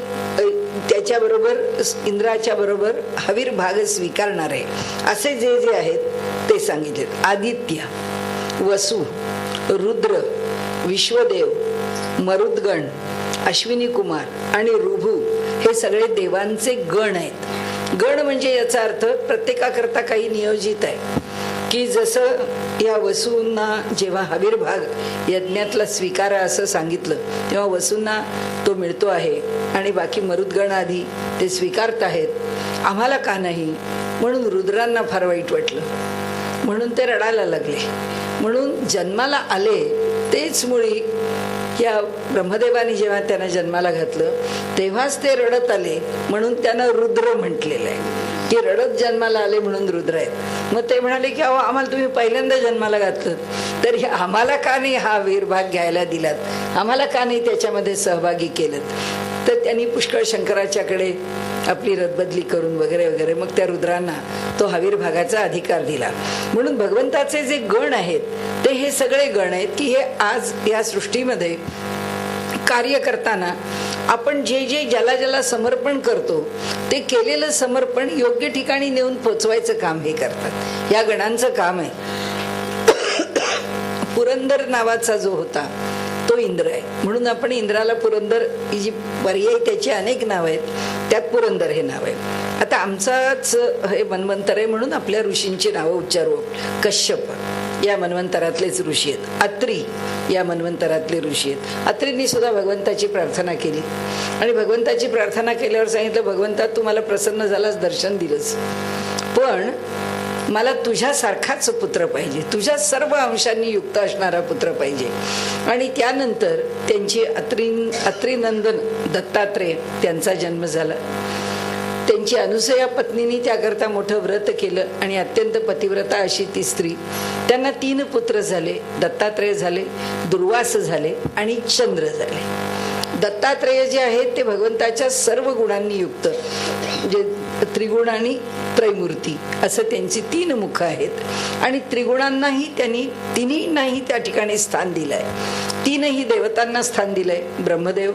त्याच्याबरोबर इंद्राच्या बरोबर हवीरभाग स्वीकारणारे असे जे जे आहेत ते सांगितले. आदित्य, वसु, रुद्र, विश्वदेव, मरुद्गण अश्विनी कुमार आणि ऋभू हे सगळे देवांचे गण आहेत. गण म्हणजे याचा अर्थ प्रत्येकाकरता काही नियोजित आहे, की जसं या वसूंना जेव्हा हवीरभाग यज्ञातला स्वीकारा असं सांगितलं तेव्हा वसूंना तो मिळतो आहे आणि बाकी मरुद्गण आधी ते स्वीकारत आहेत, आम्हाला का नाही? म्हणून रुद्रांना फार वाईट वाटलं, म्हणून ते रडायला लागले. म्हणून जन्माला आले तेच मुळी या ब्रह्मदेवानी जेव्हा त्यांना जन्माला घातलं तेव्हाच ते रडत आले, म्हणून त्यांना रुद्र म्हटलेलं आहे, की रडत जन्माला आले म्हणून रुद्र आहेत. मग ते म्हणाले की अहो आम्हाला तुम्ही पहिल्यांदा जन्माला घातलं तर आम्हाला का नाही हा वीरभाग घ्यायला दिलात, आम्हाला का नाही त्याच्यामध्ये सहभागी केलं? तर त्यांनी पुष्कळ शंकराच्याकडे आपली रदबदली करून वगैरे वगैरे मग त्या रुद्रांना तो हवीरभागाचा अधिकार दिला. म्हणून भगवंताचे जे गण आहेत ते हे सगळे गण आहेत, की हे आज या सृष्टीमध्ये कार्य करताना आपण जे जे ज्याला ज्याला समर्पण करतो ते केलेलं समर्पण योग्य ठिकाणी नेऊन पोचवायचं काम हे करतात. या गणांचं काम आहे. पुरंदर नावाचा जो होता तो इंद्र आहे, म्हणून आपण इंद्राला पुरंदर ही जी पर्याय त्याची अनेक नाव आहेत त्यात पुरंदर हे नाव आहे. आता आमचाच हे मन्वंतर आहे म्हणून आपल्या ऋषींची नावं उच्चारू. कश्यप या मन्वंतरातलेच ऋषी आहेत, अत्री या मन्वंतरातले ऋषी आहेत. अत्रींनी सुद्धा भगवंताची प्रार्थना केली आणि भगवंताची प्रार्थना केल्यावर सांगितलं, भगवंता तू मला प्रसन्न झालास, दर्शन दिलंस, पण मला तुझ्यासारखाच पुत्र पाहिजे, तुझ्या सर्व अंशांनी युक्त असणारा पुत्र पाहिजे. आणि त्यानंतर त्यांची अत्रिनंदन दत्तात्रेय त्यांचा जन्म झाला. त्यांची अनुसया पत्नीने त्याकरता मोठं व्रत केलं आणि अत्यंत पतिव्रता अशी ती स्त्री. त्यांना 3 पुत्र झाले, दत्तात्रेय झाले, दुर्वास झाले आणि चंद्र झाले. दत्तात्रेय जे आहेत ते भगवंताच्या सर्व गुणांनी युक्त, म्हणजे त्रिगुण आणि त्रैमूर्ती असं त्यांची 3 मुख आहेत आणि त्रिगुणांनाही त्यांनी तिन्हींनाही त्या ठिकाणी स्थान दिलंय. 3ही देवतांना स्थान दिलंय, ब्रह्मदेव,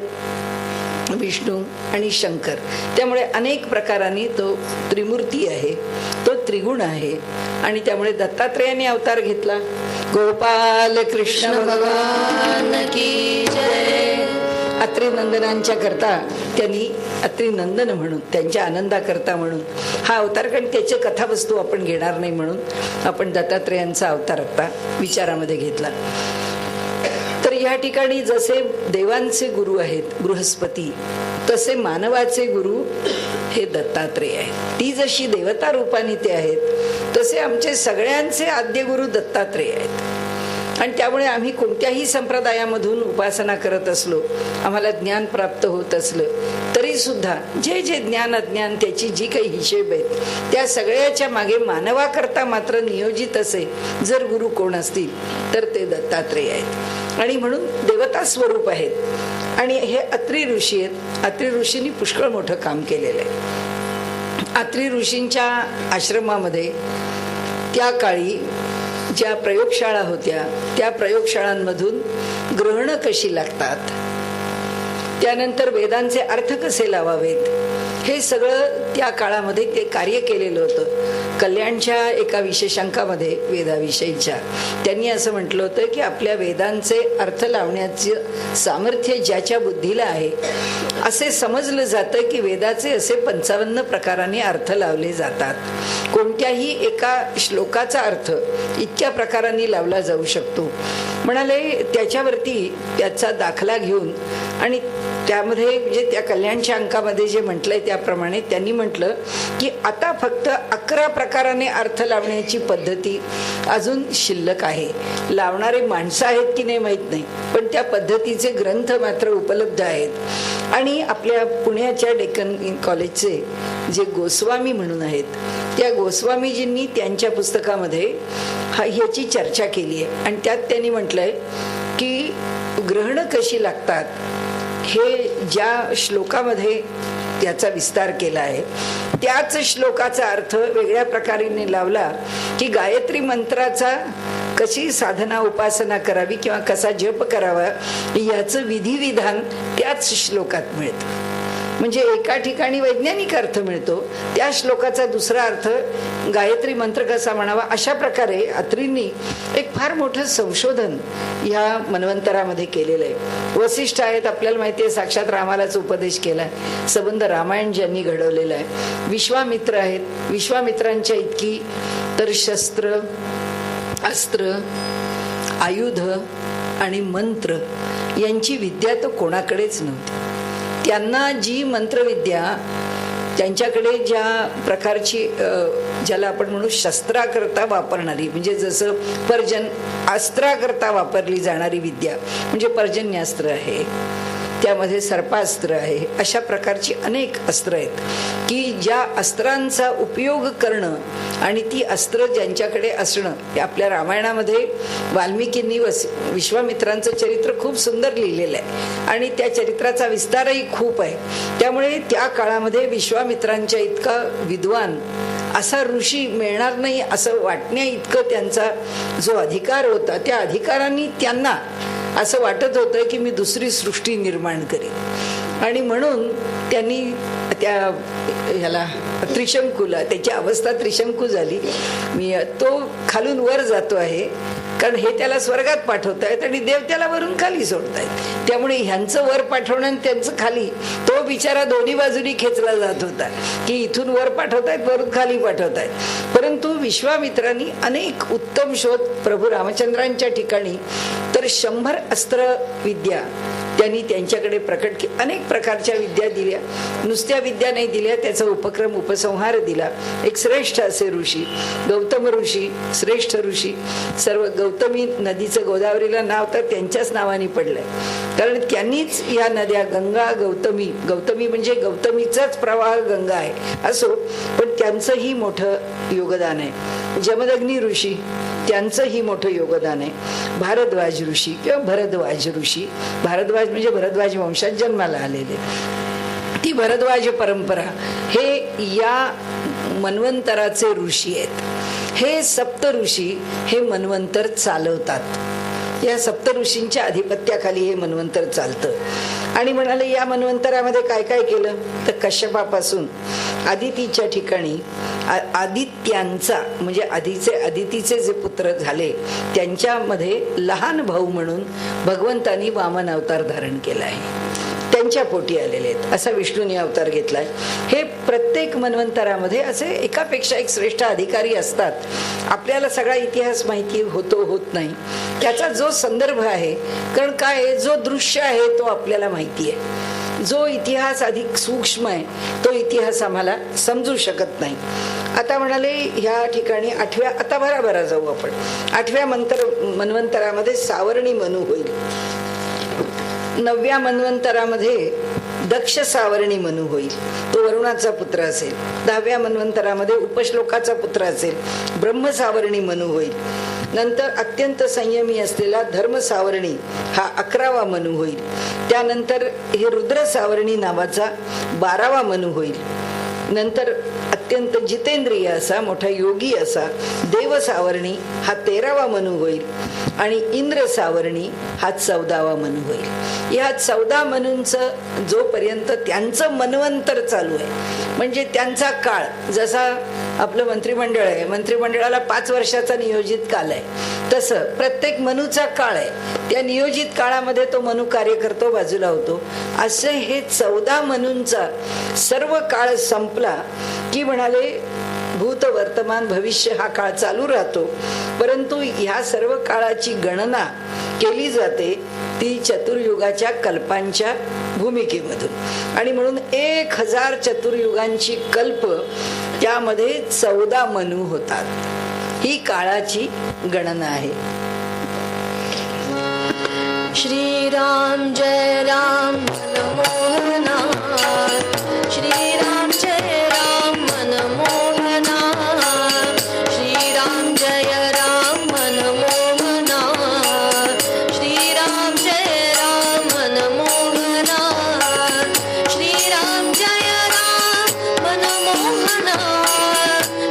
विष्णू आणि शंकर. त्यामुळे अनेक प्रकारांनी तो त्रिमूर्ती आहे, तो त्रिगुण आहे. आणि त्यामुळे दत्तात्रेयाने अवतार घेतला. गोपाल कृष्ण भगवान की जय. अत्रिनंदनांच्या करता त्यांनी अत्रिनंदन म्हणून त्यांच्या आनंदाकरता म्हणून हा अवतार, कारण त्याची कथावस्तू आपण घेणार नाही म्हणून आपण दत्तात्रेयांचा अवतार आता विचारामध्ये घेतला. तर या ठिकाणी जसे देवांचे गुरु आहेत बृहस्पती, तसे मानवाचे गुरु हे दत्तात्रेय आहे. ती जशी देवता रूपाने ते आहेत तसे आमचे सगळ्यांचे आद्य गुरु दत्तात्रेय आहेत. आणि त्यामुळे आम्ही कोणत्याही संप्रदायामधून उपासना करत असलो, आम्हाला ज्ञान प्राप्त होत असलं तरी सुद्धा जे जे ज्ञान अज्ञान त्याची जी काही हिशेब आहेत त्या सगळ्याच्या मागे मानवाकरता मात्र नियोजित असे जर गुरु कोण असतील तर ते दत्तात्रेय आहेत. आणि म्हणून देवता स्वरूप आहेत. आणि हे अत्री ऋषी आहेत. अत्री ऋषींनी पुष्कळ मोठं काम केलेलं आहे. अत्री ऋषींच्या आश्रमामध्ये त्या काळी ज्या प्रयोगशाळा होत्या त्या प्रयोगशाळांमधून ग्रहणं कशी लागतात, त्यानंतर वेदांचे अर्थ कसे लावावेत, हे सगळं त्या काळामध्ये ते कार्य केलेलं होतं. कल्याणच्या एका विशेषांकामध्ये वेदाविषयीच्या त्यांनी असं म्हटलं होतं की आपल्या वेदांचे अर्थ लावण्याचं सामर्थ्य ज्याच्या बुद्धीला आहे असे समजलं जातं की वेदाचे असे 55 प्रकाराने अर्थ लावले जातात. कोणत्याही एका श्लोकाचा अर्थ इतक्या प्रकारांनी लावला जाऊ शकतो. म्हणाले त्याच्यावरती त्याचा दाखला घेऊन आणि त्यामध्ये म्हणजे त्या कल्याणच्या अंकामध्ये जे म्हटलंय त्याप्रमाणे त्यांनी म्हटलं की आता फक्त 11 प्रकाराने अर्थ लावण्याची पद्धती अजून शिल्लक आहे. लावणारे माणसं आहेत की नाही माहीत नाही, पण त्या पद्धतीचे ग्रंथ मात्र उपलब्ध आहेत. आणि आपल्या पुण्याच्या डेक्कन कॉलेजचे जे गोस्वामी म्हणून आहेत त्या गोस्वामीजींनी त्यांच्या पुस्तकामध्ये ह्याची चर्चा केली आहे. आणि त्यात त्यांनी म्हटलंय की ग्रहणं कशी लागतात हे ज्या श्लोकामध्ये याचा विस्तार केला आहे त्याच श्लोकाचा अर्थ वेगळ्या प्रकारे लावला की गायत्री मंत्राचा कशी साधना उपासना करावी किंवा कसा जप करावा याचं विधिविधान त्याच श्लोकात मिळतं. म्हणजे एका ठिकाणी वैज्ञानिक अर्थ मिळतो, त्या श्लोकाचा दुसरा अर्थ गायत्री मंत्र कसा म्हणावा, अशा प्रकारे अत्रींनी एक फार मोठं संशोधन या मन्वंतरामध्ये केलेलं आहे. वसिष्ठ आहेत, आपल्याला माहिती आहे, साक्षात रामालाच उपदेश केलाय. संबंध रामायण ज्यांनी घडवलेला आहे. विश्वामित्र आहेत, विश्वामित्रांच्या इतकी तर शस्त्र, अस्त्र, आयुध आणि मंत्र यांची विद्या तर कोणाकडेच नव्हती. त्यांना जी मंत्रविद्या, त्यांच्याकडे ज्या प्रकारची ज्याला आपण म्हणू शस्त्राकरता वापरणारी, म्हणजे जसं पर्जन अस्त्राकरता वापरली जाणारी विद्या म्हणजे पर्जन्यास्त्र आहे, त्यामध्ये सर्पास्त्र आहे, अशा प्रकारची अनेक अस्त्र आहेत की ज्या अस्त्रांचा उपयोग करणं आणि ती अस्त्र ज्यांच्याकडे असणं, हे आपल्या रामायणामध्ये वाल्मिकींनी विश्वामित्रांचं चरित्र खूप सुंदर लिहिलेलं आहे आणि त्या चरित्राचा विस्तारही खूप आहे. त्यामुळे त्या काळामध्ये विश्वामित्रांच्या इतका विद्वान असा ऋषी मिळणार नाही असं वाटण्या इतकं त्यांचा जो अधिकार होता, त्या अधिकारांनी त्यांना असं वाटत होतं की मी दुसरी सृष्टी निर्माण करीन. आणि म्हणून त्यांनी त्या ह्याला त्रिशंकूला, त्याची अवस्था त्रिशंकू झाली. मी तो खालून वर जातो आहे कारण हे त्याला स्वर्गात पाठवत आहेत आणि देव त्याला वरून खाली सोडतायत. त्यामुळे ह्यांचं वर पाठवणं आणि त्यांचं खाली, तो बिचारा दोन्ही बाजूनी खेचला जात होता की इथून वर पाठवतायत, वरून खाली पाठवतायत. परंतु विश्वामित्रांनी अनेक उत्तम शोध प्रभू रामचंद्रांच्या ठिकाणी तर 100 अस्त्र विद्या त्यांनी त्यांच्याकडे प्रकट केली. अनेक प्रकारच्या विद्या दिल्या, नुसत्या विद्या नाही दिल्या, त्याचा उपक्रम उपसंहार दिला. एक श्रेष्ठ असे ऋषी गौतम ऋषी, श्रेष्ठ ऋषी, सर्व गौतमी नदीचं गोदावरीला नाव तर त्यांच्याच नावाने पडलंय कारण त्यांनीच या नद्या गंगा, गौतमी, गौतमी म्हणजे गौतमीचाच प्रवाह गंगा आहे असो, पण त्यांचंही मोठं योगदान आहे. जमदग्नी ऋषी, त्यांचंही मोठं योगदान आहे. भारद्वाज ऋषी किंवा भरद्वाज ऋषी, भारद्वाज म्हणजे भरद्वाज वंशात जन्माला आलेले, ती भरद्वाज परंपरा हे या मन्वंतराचे ऋषी आहेत. हे सप्त ऋषी हे मन्वंतर चालवतात. या सप्त ऋषींच्या अधिपत्याखाली हे मन्वंतर चालतं. आणि म्हणाले या मन्वंतरामध्ये काय काय केलं तर कश्यपापासून आदितीच्या ठिकाणी आदित्यांचा म्हणजे आदितीचे जे पुत्र झाले त्यांच्यामध्ये लहान भाऊ म्हणून भगवंतानी वामन अवतार धारण केला आहे, त्यांच्या पोटी आलेले आहेत असा विष्णूने अवतार घेतलाय. हे प्रत्येक मन्वंतरामध्ये असे एकापेक्षा एक श्रेष्ठ अधिकारी असतात. आपल्याला सगळा इतिहास माहिती होत नाही, त्याचा जो संदर्भ आहे, कारण काय जो दृश्य आहे तो आपल्याला माहिती आहे, जो इतिहास अधिक सूक्ष्म आहे तो इतिहास आम्हाला समजू शकत नाही. आता म्हणाले ह्या ठिकाणी 8व्या, आता भराभरा जाऊ आपण, 8व्या मन्वंतरामध्ये सावर्णी मनू होईल. 9व्या मन्वंतरामध्ये दक्ष सावर्णी मनू होईल, तो वरुणाचा पुत्र असेल. 10व्या मन्वंतरामध्ये उपश्लोकाचा पुत्र असेल, ब्रह्म सावर्णी मनू होईल. नंतर अत्यंत संयमी असलेला धर्म सावर्णी हा 11वा मनू होईल. त्यानंतर हे रुद्र सावर्णी नावाचा 12वा मनू होईल. नंतर अत्यंत जितेंद्रिय असा मोठा योगी असा देव सावर्णी हा 13वा मनू होईल. आणि इंद्र सावर्णी हा 14वा मनू होईल. या 14 मनूंचं जोपर्यंत त्यांचं मन्वंतर चालू आहे, म्हणजे त्यांचा काळ, जसा आपलं मंत्रिमंडळ आहे, मंत्रिमंडळाला 5 वर्षाचा नियोजित काल आहे, तसं प्रत्येक मनूचा काळ आहे. त्या नियोजित काळामध्ये तो मनू कार्य करतो, बाजूला होतो. असे हे 14 मनूंचा सर्व काळ संपला की म्हणाले भूत, वर्तमान, भविष्य हा काळ चालू राहतो. परंतु ह्या सर्व काळाची गणना केली जाते ती चतुर्युगाच्या कल्पांच्या भूमिकेमधून. आणि म्हणून 1000 चतुर्युगांची कल्प त्यामध्ये 14 मनू होतात. ही काळाची गणना आहे.
श्रीराम जय राम मनमोहना, श्रीराम जय राम मनमोहना, श्रीराम जय राम मनमोहना, श्रीराम जय राम मनमोहना, श्रीराम जय राम मनमोहना,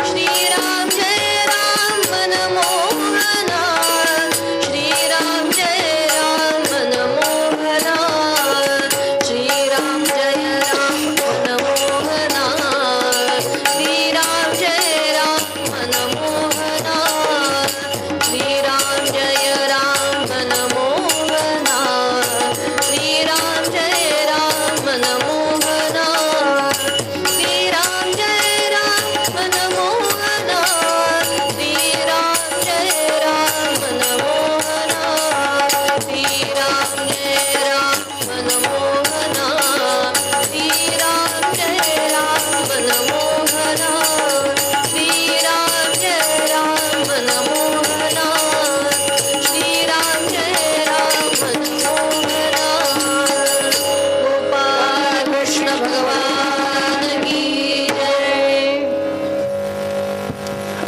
श्रीराम जय राम मनमोहना, श्रीराम जय राम मनमोहना, श्रीराम जय राम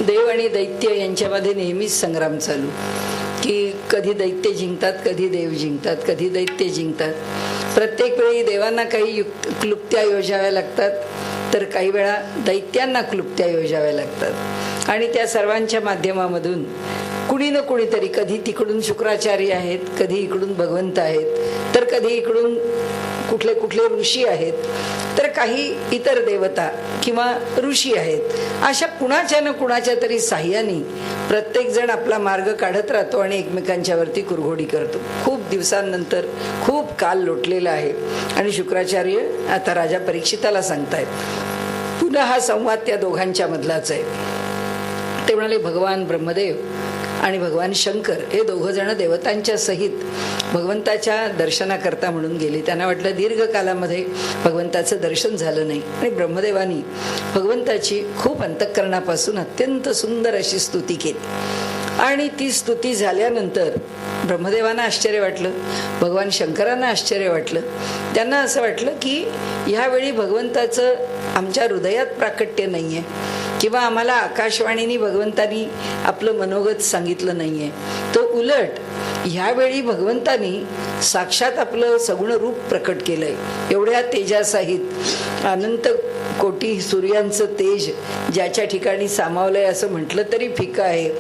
देव आणि दैत्य यांच्यामध्ये नेहमीच संग्राम चालू, की कधी दैत्य जिंकतात, कधी देव जिंकतात, कधी दैत्य जिंकतात. प्रत्येक वेळी देवांना काही क्लुप्त्या योजाव्या लागतात, तर काही वेळा दैत्यांना क्लुप्त्या योजाव्या लागतात. आणि त्या सर्वांच्या माध्यमामधून कुणी न कुणीतरी, कधी तिकडून शुक्राचार्य आहेत, कधी इकडून भगवंत आहेत, तर कधी इकडून कुठले कुठले ऋषी आहेत, तर काही इतर देवता किंवा ऋषी आहेत. अशा कुणाच्या न कुणाच्या तरी साह्याने प्रत्येक जण आपला मार्ग काढत राहतो आणि एकमेकांच्यावरती कुरघोडी करतो. खूप दिवसांनंतर खूप काल लोटलेला आहे आणि शुक्राचार्य आता राजा परीक्षिताला सांगतायत. पुन्हा हा संवाद त्या दोघांच्या मधलाच आहे. ते म्हणाले, भगवान ब्रह्मदेव आणि भगवान शंकर हे दोघं जण देवतांच्या सहित भगवंताच्या दर्शनाकरता म्हणून गेले. त्यांना वाटलं दीर्घकालामध्ये भगवंताचं दर्शन झालं नाही, आणि ब्रह्मदेवानी भगवंताची खूप अंतःकरणापासून अत्यंत सुंदर अशी स्तुती केली. आणि ती स्तुती झाल्यानंतर ब्रह्मदेवांना आश्चर्य वाटलं, भगवान शंकरांना आश्चर्य वाटलं. त्यांना असं वाटलं की ह्यावेळी भगवंताचं आमच्या हृदयात प्राकट्य नाही आहे, किंवा आम्हाला आकाशवाणीने भगवंतानी आपलं मनोगत सांगितलं नाहीये. तर उलट ह्यावेळी भगवंतानी साक्षात आपलं सगुण रूप प्रकट केलंय. एवढ्या तेजासहित अनंत कोटी सूर्यांचं तेज ज्याच्या ठिकाणी सामावलंय असं म्हटलं तरी फिकं आहे.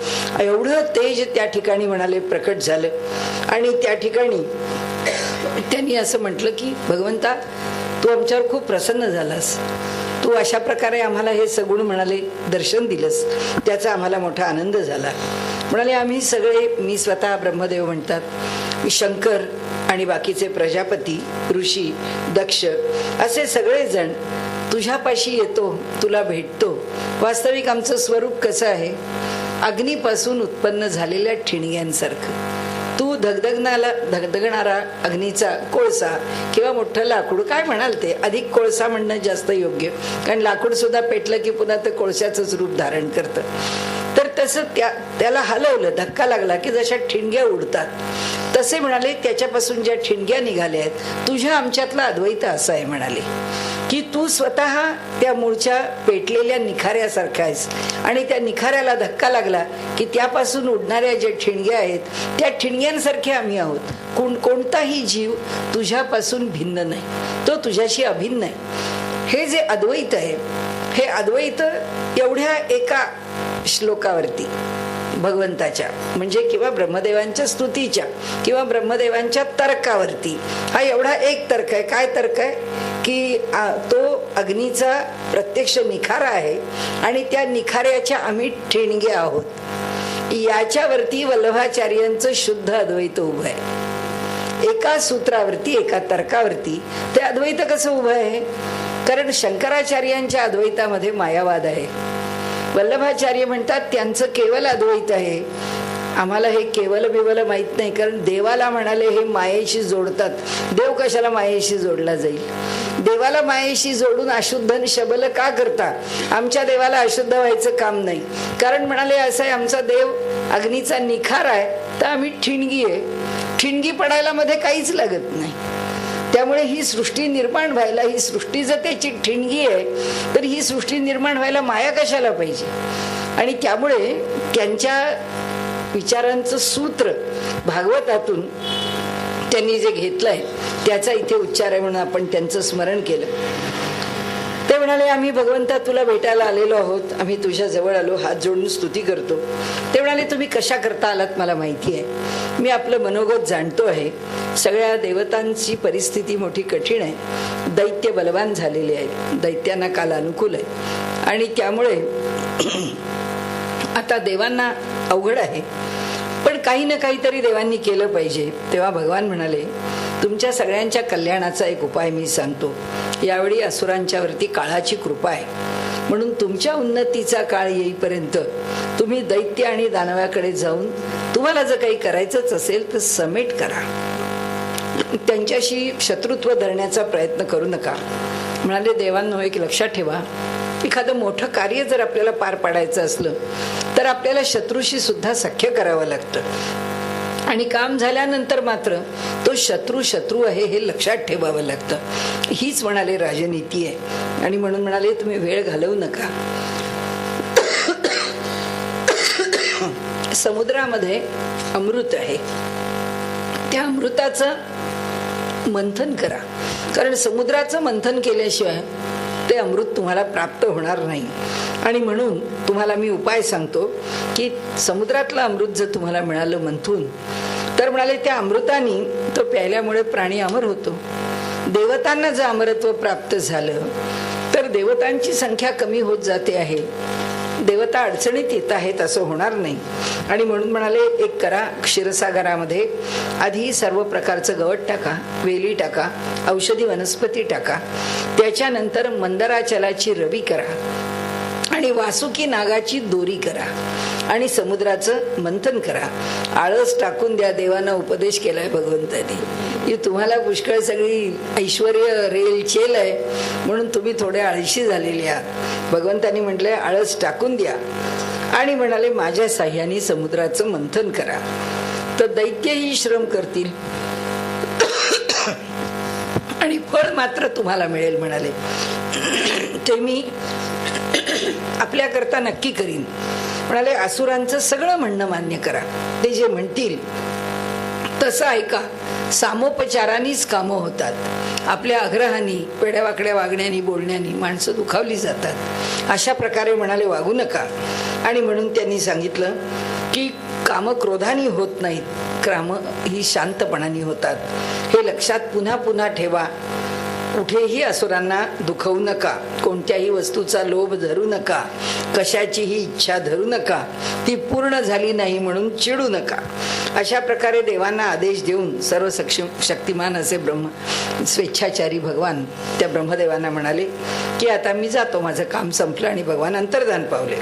एवढं तेज त्या ठिकाणी म्हणाले प्रकट झालं. आणि त्या ठिकाणी त्यांनी असं म्हटलं की भगवंता, तू आमच्यावर खूप प्रसन्न झालास, तू अशा प्रकारे आम्हाला हे सगुण म्हणाले दर्शन दिलंस, त्याचा आम्हाला मोठा आनंद झाला. म्हणाले, आम्ही सगळे, मी स्वतः ब्रह्मदेव म्हणतात, शंकर आणि बाकीचे प्रजापती, ऋषी, दक्ष असे सगळेजण तुझ्यापाशी येतो, तुला भेटतो. वास्तविक आमचं स्वरूप कसं आहे? अग्नीपासून उत्पन्न झालेल्या ठिणग्यांसारखं. तू धगधगणारा अग्नीचा कोळसा किंवा मोठं लाकूड, काय म्हणाल ते, अधिक कोळसा म्हणणं जास्त योग्य, कारण लाकूड सुद्धा पेटलं की पुन्हा ते कोळशाचंच रूप धारण करतं. तर तसं त्याला हलवलं, धक्का लागला की जशा ठिणग्या उडतात, तसे म्हणाले त्याच्यापासून ज्या ठिणग्या निघाल्या आहेत, तुझ्या आमच्यातला अद्वैत असा आहे म्हणाले की तू स्वतः त्या मूळच्या पेटलेल्या निखाऱ्यासारखा आहेस, आणि त्या निखाऱ्याला धक्का लागला की त्यापासून उडणाऱ्या ज्या ठिणग्या आहेत त्या ठिणग्यांसारखे आम्ही आहोत. कोणताही जीव तुझ्यापासून भिन्न नाही, तो तुझ्याशी अभिन्न आहे. हे जे अद्वैत आहे, हे अद्वैत एवढ्या एका श्लोकावरती भगवंताच्या, म्हणजे किंवा ब्रह्मदेवांच्या स्तुतीच्या किंवा ब्रह्मदेवांच्या तर्कावरती, हा एवढा एक तर्क आहे. काय तर्क आहे की तो अग्नीचा प्रत्यक्ष निखारा आहे आणि त्या निखाऱ्याच्या आम्ही ठिणगे आहोत. याच्यावरती वल्लभाचार्यांचं शुद्ध अद्वैत उभं आहे. एका सूत्रावरती, एका तर्कावरती ते अद्वैत कसं उभं आहे? कारण शंकराचार्यांच्या अद्वैतामध्ये मायावाद आहे. वल्लभाचार्य म्हणतात त्यांचं केवल अद्वैत आहे. आम्हाला हे केवल बिवल माहित नाही, कारण देवाला म्हणाले हे मायेशी जोडतात. देव कशाला मायेशी जोडला जाईल? देवाला मायेशी जोडून अशुद्ध शबल का करता? आमच्या देवाला अशुद्ध व्हायचं काम नाही, कारण म्हणाले असं आहे, आमचा देव अग्नीचा निखार आहे, तर आम्ही ठिणगी आहे. ठिणगी पडायला मध्ये काहीच लागत नाही. त्यामुळे ही सृष्टी निर्माण व्हायला, ही सृष्टी जर त्याची ठिणगी आहे, तर ही सृष्टी निर्माण व्हायला माया कशाला पाहिजे? आणि त्यामुळे त्यांच्या विचारांचं सूत्र भागवतातून त्यांनी जे घेतलंय त्याचा इथे उच्चार आहे, म्हणून आपण त्यांचं स्मरण केलं. ते म्हणाले, आम्ही भगवंता तुला भेटायला आलेलो आहोत, आम्ही तुझ्या जवळ आलो, हात जोडून स्तुती करतो. ते म्हणाले, तुम्ही कशा करता आलात मला माहिती आहे, मी आपलं मनोगत जाणतो आहे. सगळ्या देवतांची परिस्थिती मोठी कठीण आहे, दैत्य बलवान झालेले आहेत, दैत्यांना काल अनुकूल आहे, आणि त्यामुळे आता देवांना अवघड आहे, पण काही ना काहीतरी देवांनी केलं पाहिजे. तेव्हा भगवान म्हणाले, तुमच्या सगळ्यांच्या कल्याणाचा एक उपाय मी सांगतो. यावेळी असुरांच्या वरती काळाची कृपा आहे, म्हणून तुमच्या उन्नतीचा काळ येईपर्यंत तुम्ही दैत्य आणि दानवाकडे जाऊन तुम्हाला जर काही करायचंच असेल तर समेट करा, त्यांच्याशी शत्रुत्व धरण्याचा प्रयत्न करू नका. म्हणाले, देवांनो एक लक्षात ठेवा, एखादं मोठं कार्य जर आपल्याला पार पाडायचं असलं तर आपल्याला शत्रूशी सुद्धा सख्य करावं लागतं, आणि काम झाल्यानंतर मात्र तो शत्रू आहे हे लक्षात ठेवावं लागतं. हीच म्हणाले राजनीती आहे. आणि म्हणून म्हणाले, तुम्ही वेळ घालवू नका. समुद्रामध्ये अमृत आहे, त्या अमृताचं मंथन करा, कारण समुद्राचं मंथन केल्याशिवाय ते अमृत तुम्हाला प्राप्त होणार नाही. आणि म्हणून तुम्हाला मी उपाय सांगतो की समुद्रातलं अमृत जर तुम्हाला मिळालं मंथून, तर म्हणाले त्या अमृताने तो प्यायल्यामुळे प्राणी अमर होतो. देवतांना जर अमरत्व प्राप्त झालं तर देवतांची संख्या कमी होत जाते आहे, देवता अडचणीत येत आहेत असं होणार नाही. आणि म्हणून म्हणाले एक करा, क्षीरसागरामध्ये आधी सर्व प्रकारचं गवत टाका, वेली टाका, औषधी वनस्पती टाका, त्याच्यानंतर मंदराचलाची रवी करा आणि वासुकी नागाची दोरी करा आणि समुद्राचं मंथन करा. आळस टाकून द्या, देवानं उपदेश केलाय भगवंतानी की तुम्हाला पुष्कळ सगळी ऐश्वर्य रेल चेल आहे म्हणून तुम्ही थोडे आळशी झालेले आहात. भगवंतानी म्हटलंय आळस टाकून द्या आणि म्हणाले माझ्या साह्याने समुद्राचं मंथन करा. तर दैत्यही श्रम करतील आणि फळ मात्र तुम्हाला मिळेल. म्हणाले ते मी आपल्याकरता नक्की करीन. म्हणाले असुरांचं सगळं म्हणणं मान्य करा, ते जे म्हणतील तसं ऐका. सामोपचारानेच कामं होतात, आपल्या आग्रहाने पेड्यावाकड्या वागण्यानी बोलण्यानी माणसं दुखावली जातात. अशा प्रकारे म्हणाले वागू नका. आणि म्हणून त्यांनी सांगितलं की कामं क्रोधानी होत नाहीत, कामं ही शांतपणाने होतात. हे लक्षात पुन्हा पुन्हा ठेवा. कुठेही असुरांना दुखवू नका, कोणत्याही वस्तूचा लोभ धरू नका, कशाचीही इच्छा धरू नका, ती पूर्ण झाली नाही म्हणून चिडू नका. अशा प्रकारे देवांना आदेश देऊन सर्व शक्तिमान असे स्वेच्छाचारी भगवान त्या ब्रह्मदेवांना म्हणाले की आता मी जातो, माझं काम संपलं. आणि भगवान अंतर्धान पावले.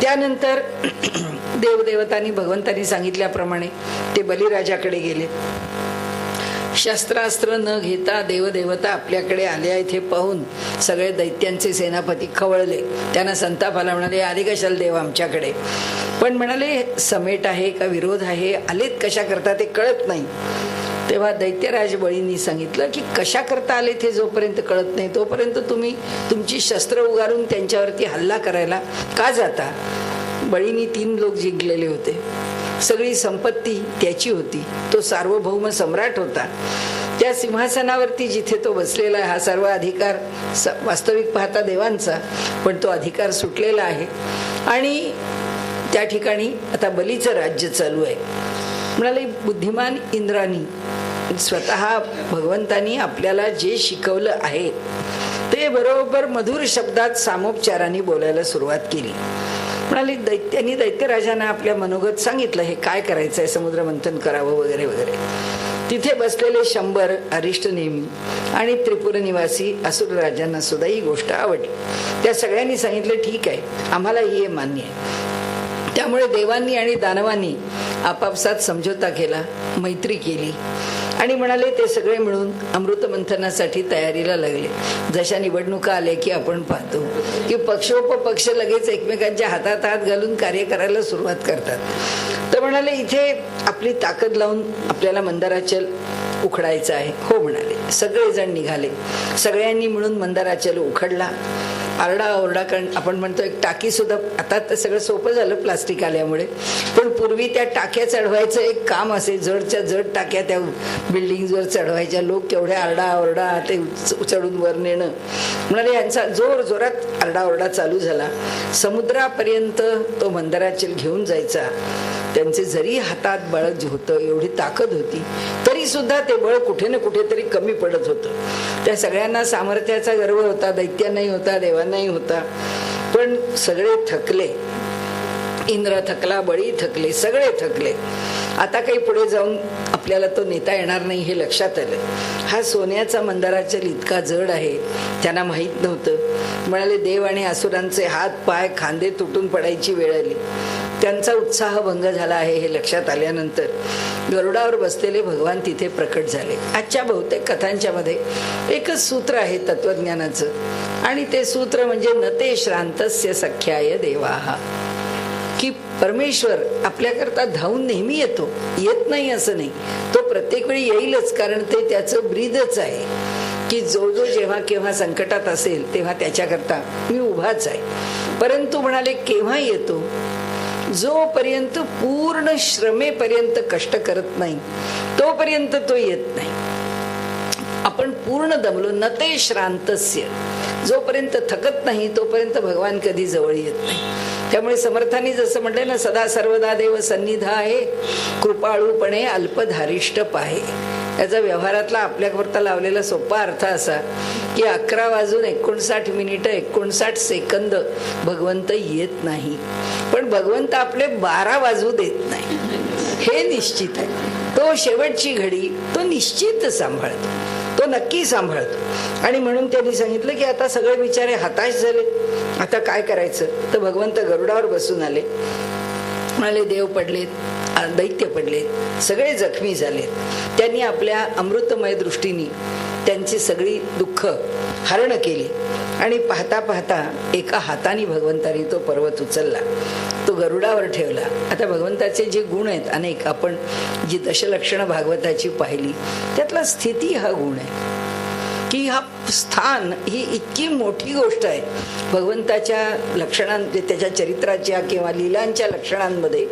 त्यानंतर देवदेवतांनी भगवंतांनी सांगितल्याप्रमाणे ते बलिराजाकडे गेले. शस्त्रास्त्र न घेता देवदेवता आपल्याकडे आले आहेत हे पाहून सगळे दैत्यांचे सेनापती खवळले. त्यांना संताप आला. म्हणाले आले कशाला देव आमच्याकडे? पण म्हणाले समेट आहे का विरोध आहे, आलेत कशा करता ते कळत नाही. तेव्हा दैत्यराज बळींनी सांगितलं की कशा करता आले ते जोपर्यंत कळत नाही तोपर्यंत तुम्ही तुमची शस्त्र उगारून त्यांच्यावरती हल्ला करायला का जाता? बळींनी 3 लोक जिंकलेले होते, सगळी संपत्ती त्याची होती, तो सार्वभौम सम्राट होता. त्या सिंहासनावरती जिथे तो बसलेला आहे हा सर्व अधिकार वास्तविक पाहता देवांचा, पण तो अधिकार सुटलेला आहे आणि त्या ठिकाणी आता बलीचं राज्य चालू आहे. म्हणाले बुद्धिमान इंद्रानी स्वतः भगवंतानी आपल्याला जे शिकवलं आहे ते बरोबर मधुर शब्दात सामोपचाराने बोलायला सुरुवात केली. म्हणाले दैत्यांनी दैत्यराजांना आपल्या मनोगत सांगितलं हे काय करायचंय, समुद्र मंथन करावं वगैरे वगैरे. तिथे बसलेले 100 अरिष्ट नेमी आणि त्रिपुर निवासी असुर राजांना सुद्धा ही गोष्ट आवडली. त्या सगळ्यांनी सांगितलं ठीक आहे, आम्हाला हे मान्य आहे. त्यामुळे देवांनी आणि दानवांनी आपापसात समझोता केला, मैत्री केली आणि म्हणाले ते सगळे मिळून अमृत मंथनासाठी तयारीला लागले. जशा निवडणुका आल्या की आपण पाहतो की पक्षोपपक्ष लगेच एकमेकांच्या हातात हात घालून कार्य करायला सुरुवात करतात. तर म्हणाले इथे आपली ताकद लावून आपल्याला मंदाराचल उखडायचं आहे. हो म्हणाले. सगळेजण निघाले. सगळ्यांनी मिळून मंदाराचल उखडला. आरडाओरडा, कारण आपण म्हणतो एक टाकी सुद्धा, आता तर सगळं सोपं झालं प्लास्टिक आल्यामुळे, पण पूर्वी त्या टाक्या चढवायचं एक काम असे, जडच्या जड टाक्या त्या बिल्डिंगवर चढवायच्या. लोक तेवढ्या आरडाओरडा ते चढून वर नेणं. म्हणाले यांचा जोर जोरात आरडाओरडा चालू झाला. समुद्रापर्यंत तो मंदाराचल घेऊन जायचा. त्यांचे जरी हातात बळ होतं, एवढी ताकद होती, तरी सुद्धा ते बळ कुठे ना कुठेतरी कमी पडत होतं. त्या सगळ्यांना सामर्थ्याचा गर्व होता, दैत्यांनाही होता, देवांनाही होता, पण सगळे थकले. इंद्र थकला, बळी थकले, सगळे थकले. आता काही पुढे जाऊन आपल्याला तो नेता येणार नाही हे लक्षात आलं. हा सोन्याचा मंदाराचल इतका जड आहे त्यांना माहीत नव्हतं. म्हणाले देव आणि असुरांचे हात पाय खांदे तुटून पडायची वेळ आली. त्यांचा उत्साह भंग झाला आहे हे लक्षात आल्यानंतर गरुडावर बसलेले भगवान तिथे प्रकट झाले. आजच्या बहुतेक कथांच्या मध्ये एकच सूत्र आहे तत्वज्ञानाचं आणि ते सूत्र म्हणजे नते श्रांतस्य सख्याय देवाहा, की परमेश्वर आपल्याकरता धावून नेहमी येतो, येत नाही असं नाही, तो प्रत्येक वेळी येईलच, कारण ते त्याचं ब्रीदच आहे की जो जो जेव्हा केव्हा संकटात असेल तेव्हा त्याच्याकरता मी उभाच आहे. परंतु म्हणाले केव्हा येतो, जोपर्यंत पूर्ण श्रमेपर्यंत कष्ट करत नाही तोपर्यंत तो येत नाही. आपण पूर्ण दमलो न ते श्रांतस्य, जोपर्यंत थकत नाही तोपर्यंत भगवान कधी जवळ येत नाही. त्यामुळे समर्थांनी जसं म्हटलंय ना, सदा सर्वदा देव सन्निध आहे, कृपाळूपणे अल्पधारिष्ट पाहे. याचा व्यवहारातला आपल्याकरता लावलेला सोपा अर्थ असा की 11:59 भगवंत येत नाही, पण भगवंत आपले 12 वाजू देत नाही हे निश्चित आहे. तो शेवटची घडी तो निश्चित सांभाळतो, तो नक्की सांभाळतो. आणि म्हणून त्यांनी सांगितलं की आता सगळे बिचारे हताश झाले, आता काय करायचं. तर भगवंत गरुडावर बसून आले. म्हणाले देव पडलेत, दैत्य पडलेत, सगळे जखमी झालेत. त्यांनी आपल्या अमृतमय दृष्टीने त्यांची सगळी दुःख हरण केली आणि पाहता पाहता एका हाताने भगवंतानी तो पर्वत उचलला, तो गरुडावर ठेवला. आता भगवंताचे जे गुण आहेत अनेक, आपण जी दशलक्षणं भागवताची पाहिली त्यातला स्थिती हा गुण आहे की हा स्थान ही इतकी मोठी गोष्ट आहे भगवंताच्या लक्षणांमध्ये, त्याच्या चरित्राच्या किंवा लीलांच्या लक्षणांमध्ये,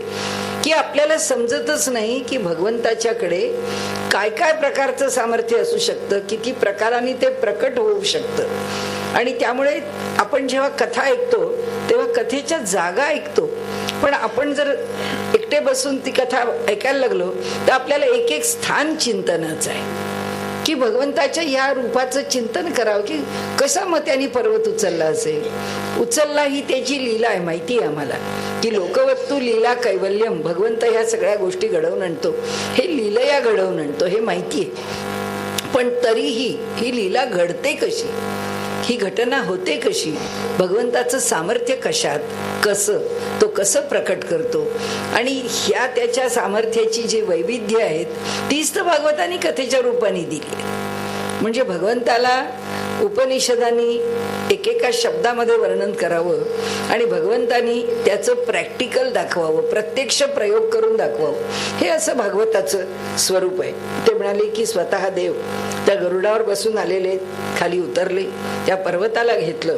की आपल्याला समजतच नाही की भगवंताच्याकडे काय काय प्रकारचं सामर्थ्य असू शकतं, किती प्रकाराने ते प्रकट होऊ शकतं. आणि त्यामुळे आपण जेव्हा कथा ऐकतो तेव्हा कथेच्या जागा ऐकतो, पण आपण जर एकटे बसून ती कथा ऐकायला लागलो तर आपल्याला एक एक स्थान चिंतनाचं आहे की भगवंताच्या या रूपाचं चिंतन करावं की कसा मग त्यांनी पर्वत उचलला असेल. उचलला ही त्याची लीला आहे, माहिती आहे आम्हाला की लोकवत्तू लीला कैवल्यम, भगवंत ह्या सगळ्या गोष्टी घडवून आणतो, हे लीलया घडवून आणतो हे माहिती आहे. पण तरीही ही लीला घडते कशी, ही घटना होते कशी, भगवंताचं सामर्थ्य कशात, कसं तो कसं प्रकट करतो, आणि ह्या त्याच्या सामर्थ्याची जी वैविध्य आहेत तीच तर भागवतांनी कथेच्या रूपाने दिली. म्हणजे भगवंताला उपनिषदांनी एकेका शब्दामध्ये वर्णन करावं आणि भगवंतानी त्याचं प्रॅक्टिकल दाखवावं, प्रत्यक्ष प्रयोग करून दाखवावं, हे असं भागवताचं स्वरूप आहे. ते म्हणाले की स्वतः देव त्या गरुडावर बसून आलेले खाली उतरले, त्या पर्वताला घेतलं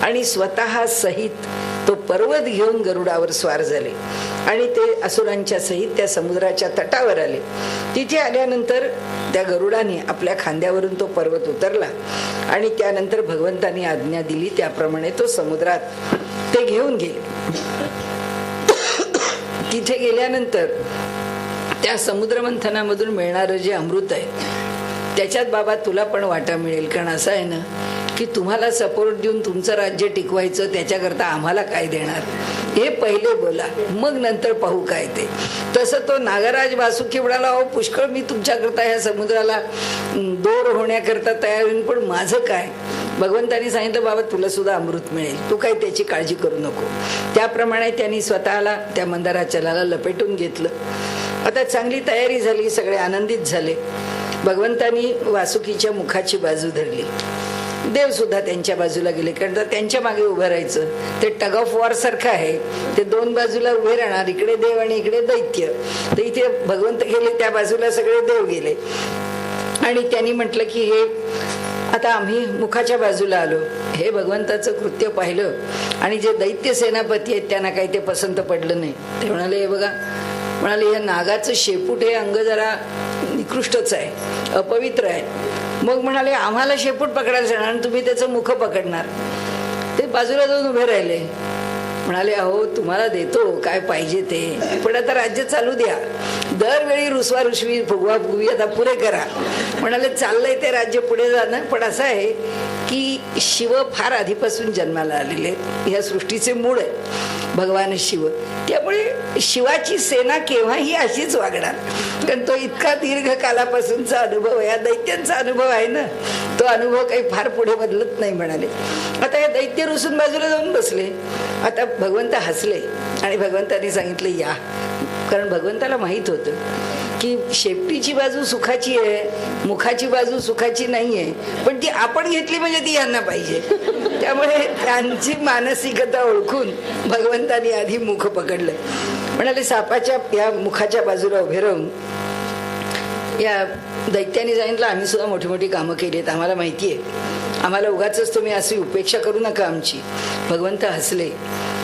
आणि स्वतः सहित तो पर्वत घेऊन गरुडावर स्वार झाले आणि ते असुरांच्या सहित त्या समुद्राच्या तटावर आले. तिथे आल्यानंतर त्या गरुडाने आपल्या खांद्यावरून तो पर्वत उतरला आणि त्यानंतर भगवंतानी आज्ञा दिली त्याप्रमाणे तो समुद्रात ते घेऊन गेले. तिथे गेल्यानंतर त्या समुद्रमंथनामधून मिळणारं जे अमृत आहे त्याच्यात बाबा तुला पण वाटा मिळेल. कारण असं आहे ना की तुम्हाला सपोर्ट देऊन तुमचं राज्य टिकवायचं, त्याच्याकरता आम्हाला काय देणार हे पहिले बोला, मग नंतर पाहू काय ते. तसं तो नागराज वासुकी म्हणाला, अहो पुष्कळ मी तुमच्याकरता ह्या समुद्राला दोर होण्याकरता तयार होईन, पण माझं काय. भगवंतानी सांगितलं बाबा तुला सुद्धा अमृत मिळेल, तू काही त्याची काळजी करू नको. त्याप्रमाणे त्यांनी स्वतःला त्या मंदाराचलाला लपेटून घेतलं. आता चांगली तयारी झाली, सगळे आनंदित झाले. भगवंतानी वासुकीच्या मुखाची बाजू धरली, देव सुद्धा त्यांच्या बाजूला गेले, कारण त्यांच्या मागे उभं राहायचं ते टग ऑफ वॉर सारखं आहे. ते दोन बाजूला उभे राहणार, इकडे देव आणि इकडे दैत्य. तर इथे भगवंत गेले, त्या बाजूला सगळे देव गेले आणि त्यांनी म्हटलं की हे आता आम्ही मुखाच्या बाजूला आलो. हे भगवंताचं कृत्य पाहिलं आणि जे दैत्य सेनापती आहेत त्यांना काही ते पसंत पडलं नाही. ते म्हणाले हे बघा, म्हणाले या नागाचं शेपूट हे अंग जरा निकृष्टच आहे, अपवित्र आहे. मग म्हणाले आम्हाला शेपूट पकडायला जाणार आणि तुम्ही त्याचं मुख पकडणार. ते बाजूला जाऊन उभे राहिले. म्हणाले अहो तुम्हाला देतो काय पाहिजे ते, पण आता राज्य चालू द्या. दरवेळी रुसवा रुसवी फुगवा फुगवी आता पुरे करा. म्हणाले चाललंय ते राज्य पुढे जाणं, पण असं आहे की शिव फार आधीपासून जन्माला आलेले, ह्या सृष्टीचे मूळ आहे भगवान शिव. त्यामुळे शिवाची सेना केव्हाही अशीच वागणार, कारण तो इतका दीर्घ कालापासूनचा अनुभव, या दैत्यांचा अनुभव आहे ना, तो अनुभव काही फार पुढे बदलत नाही. म्हणाले आता हे दैत्य रुसून बाजूला जाऊन बसले. आता भगवंत हसले आणि भगवंतांनी सांगितलं या, कारण भगवंताला माहित होतं की शेपटीची बाजू सुखाची आहे, मुखाची बाजू सुखाची नाही आहे, पण ती आपण घेतली म्हणजे ती यांना पाहिजे. त्यामुळे त्यांची मानसिकता ओळखून भगवंतांनी आधी मुख पकडलं. म्हणाले सापाच्या या मुखाच्या बाजूला उभे राहून या दैत्याने सांगितलं आम्ही सुद्धा मोठी मोठी कामं केली आहेत, आम्हाला माहिती आहे, आम्हाला उगाच तुम्ही अशी उपेक्षा करू नका आमची. भगवंत हसले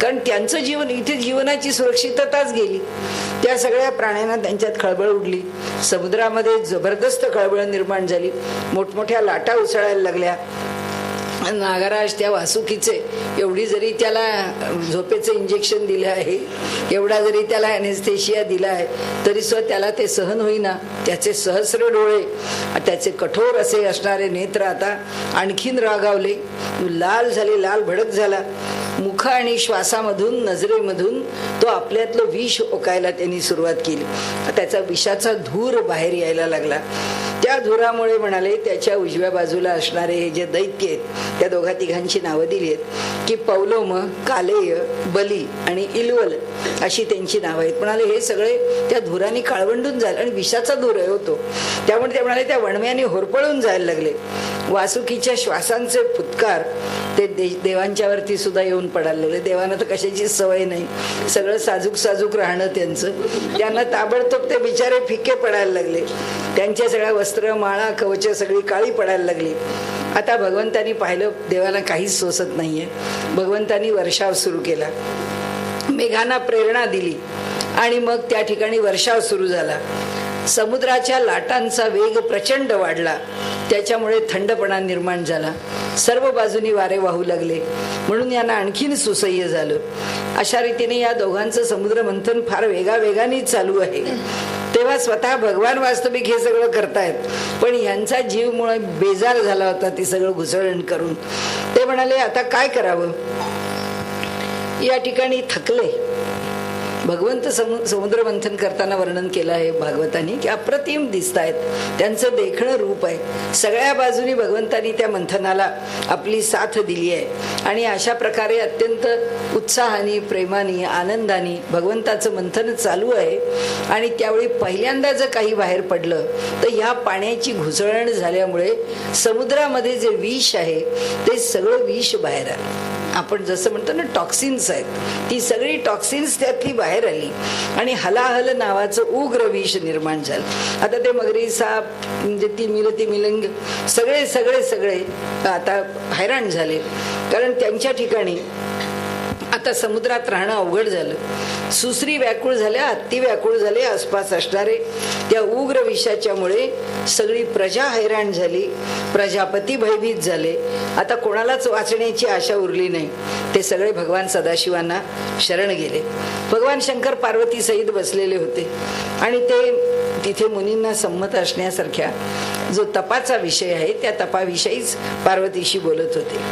कारण त्यांचं जीवन इथे जीवनाची सुरक्षितताच गेली. त्या सगळ्या प्राण्यांना त्यांच्यात खळबळ उडली. समुद्रामध्ये जबरदस्त खळबळ निर्माण झाली. मोठमोठ्या लाटा उसळायला लागल्या. नागराज त्या वासुकीचे एवढी जरी त्याला झोपेचं इंजेक्शन दिलं आहे, एवढा जरी त्याला ॲनेस्थेशिया दिला आहे, तरी सुद्धा त्याला ते सहन होईना. त्याचे सहस्र डोळे, त्याचे कठोर असे असणारे नेत्र आता आणखीन रागावले, लाल झाले, लाल भडक झाला. मुख आणि श्वासामधून, नजरेमधून तो आपल्यातलं विष ओकायला त्यांनी सुरुवात केली. त्याचा विषाचा धूर बाहेर यायला लागला. त्या धुरामुळे म्हणाले त्याच्या उजव्या बाजूला असणारे हे जे दैत्य आहेत, त्या दोघा तिघांची नावं दिली आहेत की पौलोम, कालेय, बली आणि इलवल अशी त्यांची नावं आहेत. म्हणाले हे सगळे त्या धुराने काळवंडून जायला, आणि विषाचा धूर होतो त्यामुळे ते म्हणाले त्या वणव्याने होरपळून जायला लागले. वासुकीच्या श्वासांचे फुतकार ते देवांच्या वरती सुद्धा येऊन पडायला लागले. देवांना तर कशाची सवय नाही, सगळं साजूक साजूक राहणं त्यांचं. त्यांना ताबडतोब ते बिचारे फिके पडायला लागले. त्यांच्या सगळ्या वस्त्र, माळा, कवच सगळी काळी पडायला लागली. आता भगवंतांनी पाहिलं देवाला काहीच सोसत नाहीये. भगवंतांनी वर्षाव सुरू केला, मेघांना प्रेरणा दिली आणि मग त्या ठिकाणी वर्षाव सुरू झाला. समुद्राच्या लाटांचा वेग प्रचंड वाढला. त्याच्यामुळे थंडपणा निर्माण झाला. सर्व बाजूनी वारे वाहू लागले, म्हणून यांना आणखीन सुसह्य झालं. अशा रीतीने या दोघांचं समुद्र मंथन फार वेगाने चालू आहे. तेव्हा स्वतः भगवान वास्तविक हे सगळं करतायत, पण यांचा जीव मुळे बेजार झाला होता ते सगळं घुसळण करून. ते म्हणाले आता काय करावं. या ठिकाणी थकले. भगवंत समुद्र मंथन करताना वर्णन केलं आहे भागवतांनी की अप्रतिम दिसतायत, त्यांचं देखणं रूप आहे. सगळ्या बाजूनी भगवंतांनी त्या मंथनाला आपली साथ दिली आहे आणि अशा प्रकारे अत्यंत उत्साहाने, प्रेमाने, आनंदाने भगवंताचं मंथन चालू आहे. आणि त्यावेळी पहिल्यांदा जर काही बाहेर पडलं तर ह्या पाण्याची घुसळण झाल्यामुळे समुद्रामध्ये जे विष आहे ते सगळं विष बाहेर आलं. आपण जसं म्हणतो ना टॉक्सिन्स आहेत, ती सगळी टॉक्सिन्स त्यातली बाहेर आली आणि हलाहल नावाचं उग्र विष निर्माण झालं. आता ते मगरी, साप, म्हणजे तिमिलंग सगळे सगळे सगळे आता हैराण झाले, कारण त्यांच्या ठिकाणी आता समुद्रात राहणं अवघड झालं. सुसरी व्याकुळ झाल्या, हत्ती व्याकुळ झाले. आसपास असणारे त्या उग्र विषाच्यामुळे सगळी प्रजा हैराण झाली. प्रजापती भयभीत झाले. आता कोणालाच वाचण्याची आशा उरली नाही. ते सगळे भगवान सदाशिवांना शरण गेले. भगवान शंकर पार्वती सहित बसलेले होते आणि ते तिथे मुनींना संमत असण्यासारख्या जो तपाचा विषय आहे त्या तपाविषयीच पार्वतीशी बोलत होते.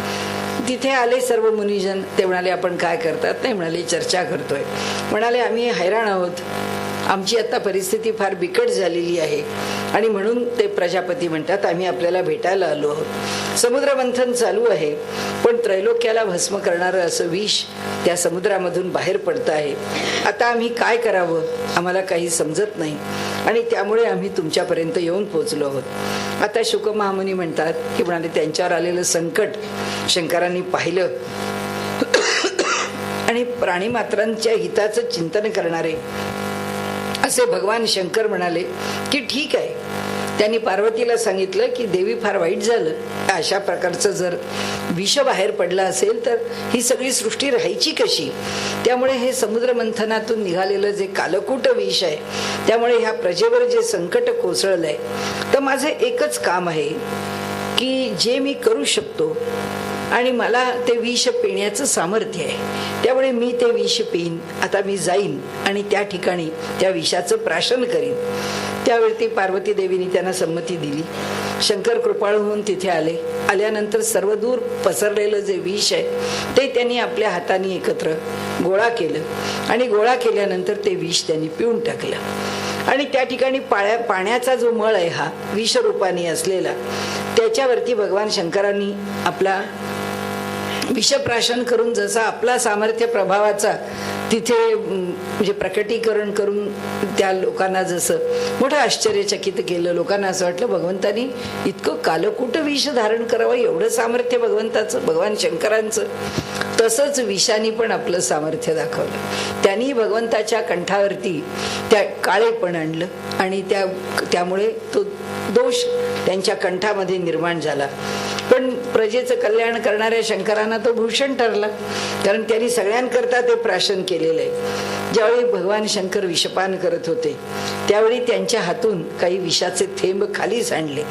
तिथे आले सर्व मुनिजन. ते म्हणाले आपण काय करतात. नाही म्हणाले चर्चा करतोय. म्हणाले आम्ही हैराण आहोत, आमची आता परिस्थिती फार बिकट झालेली आहे आणि म्हणून ते प्रजापती म्हणतात आम्ही आपल्याला भेटायला आलो आहोत. समुद्र मंथन चालू आहे, पण त्रैलोक्याला भस्म करणारं असं विष त्या समुद्रामधून बाहेर पडतं आहे. आता आम्ही काय करावं आम्हाला काही समजत नाही आणि त्यामुळे आम्ही तुमच्यापर्यंत येऊन पोहोचलो आहोत. आता शुक महामुनी म्हणतात की म्हणाले त्यांच्यावर आलेलं संकट शंकरांनी पाहिलं आणि प्राणीमात्रांच्या हिताचं चिंतन करणारे असे भगवान शंकर म्हणाले की ठीक आहे. त्यांनी पार्वतीला सांगितलं की देवी फार वाईट झालं, अशा प्रकारचं जर विष बाहेर पडलं असेल तर ही सगळी सृष्टी राहायची कशी. त्यामुळे हे समुद्र मंथनातून निघालेलं जे कालकूट विष आहे त्यामुळे ह्या प्रजेवर जे संकट कोसळलंय, तर माझं एकच काम आहे की जे मी करू शकतो आणि मला ते विष पिण्याचं सामर्थ्य आहे, त्यामुळे मी ते विष पिईन. आता मी जाईन आणि त्या ठिकाणी त्या विषाचं प्राशन करीन. त्यावेळी पार्वती देवीने त्यांना संमती दिली. शंकर कृपाळू होऊन तिथे आले. आल्यानंतर सर्वदूर पसरलेलं जे विष आहे ते त्यांनी आपल्या हाताने एकत्र गोळा केलं आणि गोळा केल्यानंतर ते विष त्यांनी पिऊन टाकलं. आणि त्या ठिकाणी पाण्याचा जो मळ आहे हा विषरूपाने असलेला, त्याच्यावरती भगवान शंकरांनी आपला विषप्राशन करून जसा आपला सामर्थ्य प्रभावाचा तिथे म्हणजे प्रकटीकरण करून त्या लोकांना जसं मोठं आश्चर्यचकित केलं. लोकांना असं वाटलं भगवंतानी इतकं कालकूट विष धारण करावं, एवढं सामर्थ्य भगवंताचं, भगवान शंकरांचं. तसंच विषानी पण आपलं सामर्थ्य दाखवलं. त्यांनी भगवंताच्या कंठावरती त्या काळेपण आणलं आणि त्यामुळे तो दोष त्यांच्या कंठामध्ये निर्माण झाला पण प्रजेचं कल्याण करणाऱ्या शंकरांना तो भूषण ठरला, कारण त्यांनी सगळ्यांकरता ते प्राशन केलेलं आहे. ज्यावेळी भगवान शंकर विषपान करत होते त्यावेळी त्यांच्या हातून काही विषाचे थेंब खाली सांडले.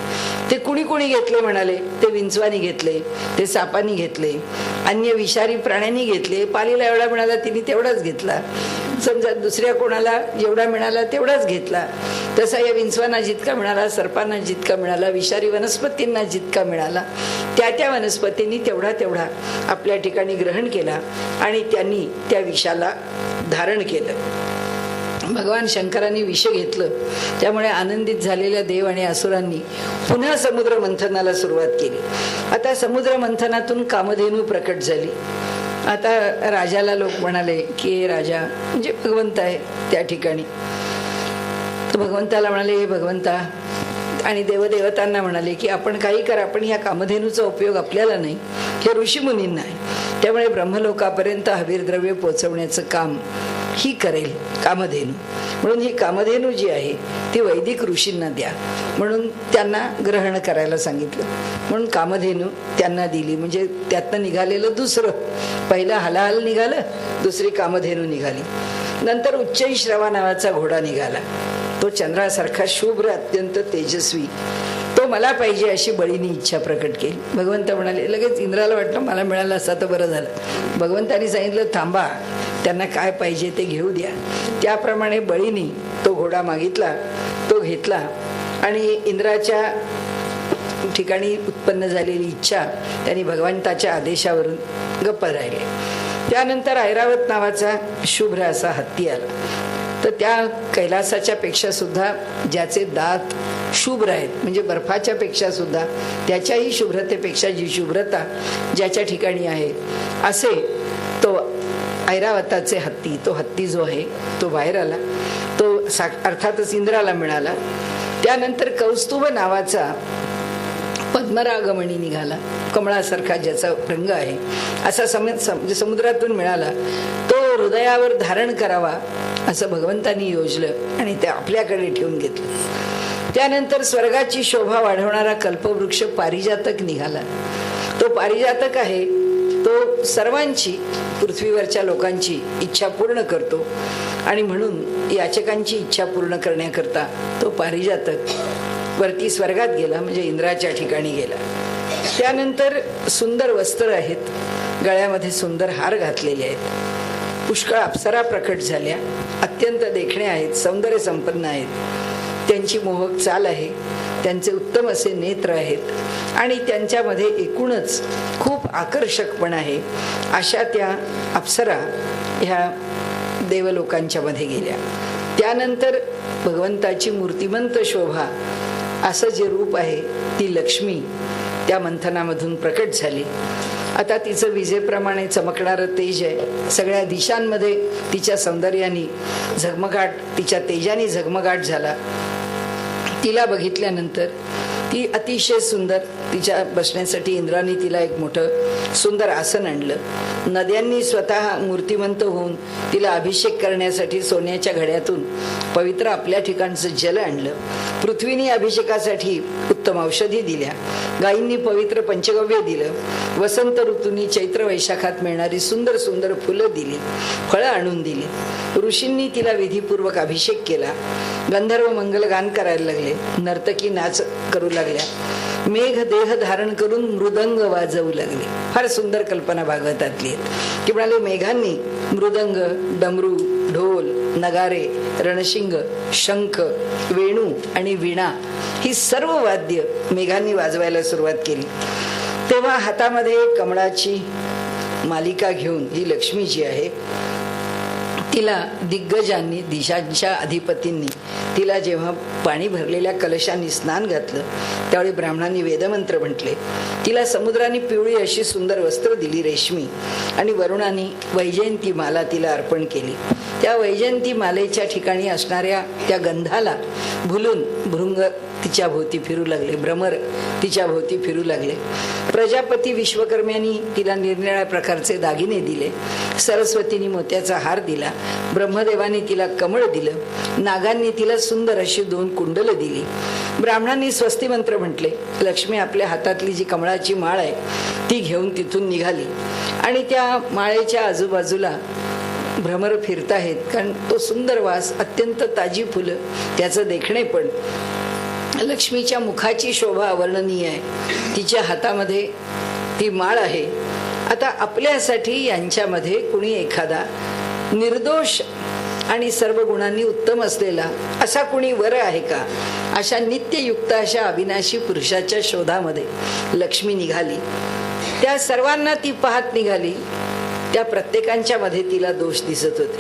ते कुणी कुणी घेतले म्हणाले, ते विंचवानी घेतले, ते सापानी घेतले, अन्य विषारी प्राण्यांनी घेतले. पालीला एवढा मिळाला तिने तेवढाच घेतला, समजा दुसऱ्या कोणाला जेवढा मिळाला तेवढाच घेतला. तसा या विंचवांना जितका मिळाला, सर्पांना जितका मिळाला, विषारी वनस्पतींना जितका मिळाला, त्या वनस्पतींनी तेवढा आपल्या ठिकाणी ग्रहण केला आणि त्यांनी त्या विषाला धारण केलं. भगवान शंकरांनी विष घेतलं, त्यामुळे आनंदित झालेल्या देव आणि असुरांनी पुन्हा समुद्र मंथनाला सुरुवात केली. आता समुद्र मंथनातून कामधेनू प्रकट झाली. आता राजाला लोक म्हणाले की हे राजा म्हणजे भगवंत आहे त्या ठिकाणी. तर भगवंताला म्हणाले, हे भगवंता, आणि देवदेवतांना म्हणाले की आपण काही करा, पण ह्या कामधेनूचा उपयोग आपल्याला नाही, हे ऋषीमुनींना आहे. त्यामुळे ब्रह्मलोकापर्यंत हवीर द्रव्य पोचवण्याचं काम ही करेल कामधेनू. म्हणून ही कामधेनू जी आहे ती वैदिक ऋषींना द्या म्हणून त्यांना ग्रहण करायला सांगितलं. म्हणून कामधेनू त्यांना दिली. म्हणजे त्यातनं निघालेलं दुसरं, पहिलं हलाहल निघालं, दुसरी कामधेनू निघाली. नंतर उच्चैश्रवा नावाचा घोडा निघाला. तो चंद्रासारखा शुभ्र, अत्यंत तेजस्वी. तो मला पाहिजे अशी बळीने इच्छा प्रकट केली. भगवंत म्हणाले, लगेच इंद्राला वाटलं मला मिळालं असता तर बरं झालं. भगवंतांनी सांगितलं थांबा, त्यांना काय पाहिजे ते घेऊ द्या. त्याप्रमाणे बळीने तो घोडा मागितला, तो घेतला आणि इंद्राच्या ठिकाणी उत्पन्न झालेली इच्छा त्यांनी भगवंताच्या आदेशावरून गप्प राहिले. त्यानंतर ऐरावत नावाचा शुभ्र असा हत्ती आला. तर त्या कैलासाच्या पेक्षा सुद्धा ज्याचे दात शुभ्र आहेत, म्हणजे बर्फाच्या पेक्षा सुद्धा त्याच्याही शुभ्रतेपेक्षा जी शुभ्रता ज्याच्या ठिकाणी आहे, असे तो ऐरावताचे हत्ती, तो हत्ती जो आहे तो बाहेर आला. तो अर्थातच इंद्राला मिळाला. त्यानंतर कौस्तुभ नावाचा पद्मरागमणी निघाला, कमळासारखा ज्याचा रंग आहे, असा समुद्रातून मिळाला. तो हृदयावर धारण करावा असं भगवंतांनी योजलं आणि ते आपल्याकडे ठेवून घेतलं. त्यानंतर स्वर्गाची शोभा वाढवणारा कल्पवृक्ष पारिजातक निघाला. तो पारिजातक आहे तो सर्वांची, पृथ्वीवरच्या लोकांची इच्छा पूर्ण करतो आणि म्हणून याचकांची इच्छा पूर्ण करण्याकरता तो पारिजातक वरती स्वर्गात गेला, म्हणजे इंद्राच्या ठिकाणी गेला. त्यानंतर सुंदर वस्त्र आहेत, गळ्यामध्ये सुंदर हार घातलेले आहेत, पुष्कळ अप्सरा प्रकट झाल्या, अत्यंत देखण्या आहेत, सौंदर्य संपन्न आहेत, त्यांची मोहक चाल आहे, त्यांचे उत्तम असे नेत्र आहेत आणि त्यांच्यामध्ये एकूणच खूप आकर्षकपण आहे. अशा त्या अप्सरा ह्या देवलोकांच्या मध्ये गेल्या. त्यानंतर भगवंताची मूर्तिमंत शोभा असं जे रूप आहे ती लक्ष्मी त्या मंथनामधून प्रकट झाली. आता तिचं विजेप्रमाणे चमकणारं तेज आहे, सगळ्या दिशांमध्ये तिच्या सौंदर्याने झगमगाट, तिच्या तेजाने झगमगाट झाला. तिला बघितल्यानंतर ती अतिशय सुंदर, तिच्या बसण्यासाठी इंद्राने तिला एक मोठं सुंदर आसन आणलं. नद्यांनी स्वतः मूर्तिमंत होऊन तिला अभिषेक करण्यासाठी सोन्याच्या घड्यातून पवित्र आपल्या ठिकाणचं जल आणलं. पृथ्वीने अभिषेकासाठी उत्तम औषधी दिल्या, गायींनी पवित्र पंचगव्य दिलं, वसंत ऋतूंनी चैत्र वैशाखात मिळणारी सुंदर सुंदर फुलं दिली, फळं आणून दिली. ऋषींनी तिला विधीपूर्वक अभिषेक केला. गंधर्व मंगलगान करायला लागले, नर्तकी नाच करू लागल्या, मेघ देह धारण करून मृदंग वाजवू लागले. फार सुंदर कल्पना भागवतातली आहेत की म्हणाले मेघांनी मृदंग, डमरू, ढोल, नगारे, रणशिंग, शंख, वेणू आणि वीणा ही सर्व वाद्य मेघांनी वाजवायला सुरुवात केली. तेव्हा हातामध्ये कमळाची मालिका घेऊन ही लक्ष्मी जी आहे तिला दिग्गजांनी, दिशांच्या अधिपतींनी तिला जेव्हा पाणी भरलेल्या कलशांनी स्नान घातलं त्यावेळी ब्राह्मणांनी वेदमंत्र म्हटले. तिला समुद्राने पिवळी अशी सुंदर वस्त्र दिली रेशमी आणि वरुणाने वैजयंती माला तिला अर्पण केली. त्या वैजयंती मालेच्या ठिकाणी असणाऱ्या त्या गंधाला भुलून भृंग तिच्या भोवती फिरू लागले, भ्रमर तिच्या भोवती फिरू लागले. प्रजापती विश्वकर्म्यांनी तिला निरनिराळ्या प्रकारचे दागिने दिले, सरस्वतीने मोत्याचा हार दिला, ब्रह्मदेवाने तिला कमळ दिलं, नागांनी तिला सुंदर अशी 2 कुंडलं दिली, ब्राह्मणांनी स्वस्ती मंत्र म्हटले. लक्ष्मी आपल्या हातातली जी कमळाची माळ आहे ती घेऊन तिथून निघाली आणि त्या माळेच्या आजूबाजूला भ्रमर फिरताहेत, कारण तो सुंदर वास, अत्यंत ताजी फुलं, त्याचं देखणे पण. लक्ष्मीच्या मुखाची शोभा अवर्णनीय आहे, तिच्या हातामध्ये ती माळ आहे. आता आपल्यासाठी यांच्यामध्ये कुणी एखादा निर्दोष आणि सर्व गुणांनी उत्तम असलेला असा कुणी वर आहे का? अशा नित्ययुक्त अशा अविनाशी पुरुषाच्या शोधामध्ये लक्ष्मी निघाली. त्या सर्वांना ती पाहत निघाली. त्या प्रत्येकांच्या मध्ये तिला दोष दिसत होते.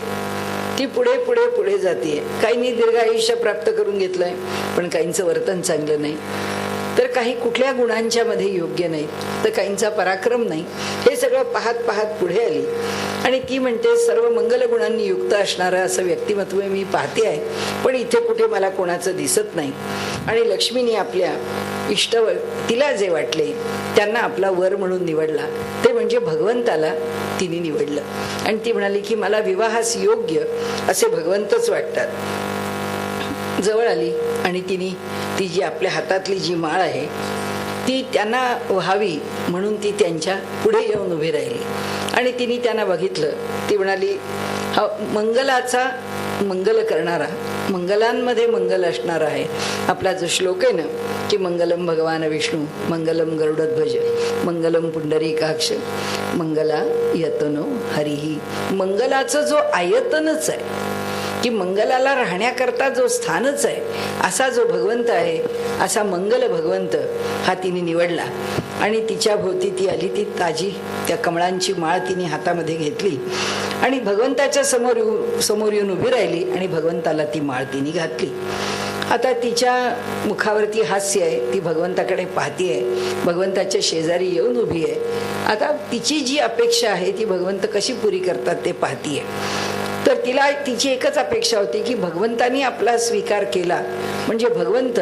ती पुढे पुढे पुढे जातीये. काहींनी दीर्घ आयुष्य प्राप्त करून घेतलंय, पण काहींचं वर्तन चांगलं नाही, तर काही कुठल्या गुणांच्या मध्ये योग्य नाही, तर काहींचा पराक्रम नाही. हे सगळं पाहत पाहत पुढे आली आणि ती म्हणते सर्व मंगल गुणांनी युक्त असणारं असं व्यक्तिमत्व मी पाहते आहे, पण इथे कुठे मला कोणाचं दिसत नाही. आणि लक्ष्मीने आपल्या इष्टवर तिला जे वाटले त्यांना आपला वर म्हणून निवडला, ते म्हणजे भगवंताला तिने निवडलं. आणि ती म्हणाली की मला विवाहास योग्य असे भगवंतच वाटतात. जवळ आली आणि तिने ती जी आपल्या हातातली जी माळ आहे ती त्यांना व्हावी म्हणून ती त्यांच्या पुढे येऊन उभी राहिली आणि तिने त्यांना बघितलं. ती म्हणाली हा मंगलाचा मंगल करणारा, मंगलांमध्ये मंगल असणारा आहे. आपला जो श्लोक आहे ना की मंगलम भगवान विष्णू, मंगलम गरुडध्वज, मंगलम पुंडरीकाक्ष, मंगला यतनो हरिही. मंगलाचं जो आयतनच आहे की मंगलाला राहण्याकरता जो स्थानच आहे असा जो भगवंत आहे, असा मंगल भगवंत हा तिने निवडला. आणि तिच्या भोवती ती आली. ती ताजी त्या कमळांची माळ तिने हातामध्ये घेतली आणि भगवंताच्या समोर येऊन उभी राहिली आणि भगवंताला ती माळ तिने घातली. आता तिच्या मुखावरती हास्य आहे, ती भगवंताकडे पाहतीये, भगवंताच्या शेजारी येऊन उभी आहे. आता तिची जी अपेक्षा आहे ती भगवंत कशी पुरी करतात ते पाहतीये. तर तिला तिची एकच अपेक्षा होती की भगवंतानी आपला स्वीकार केला म्हणजे भगवंत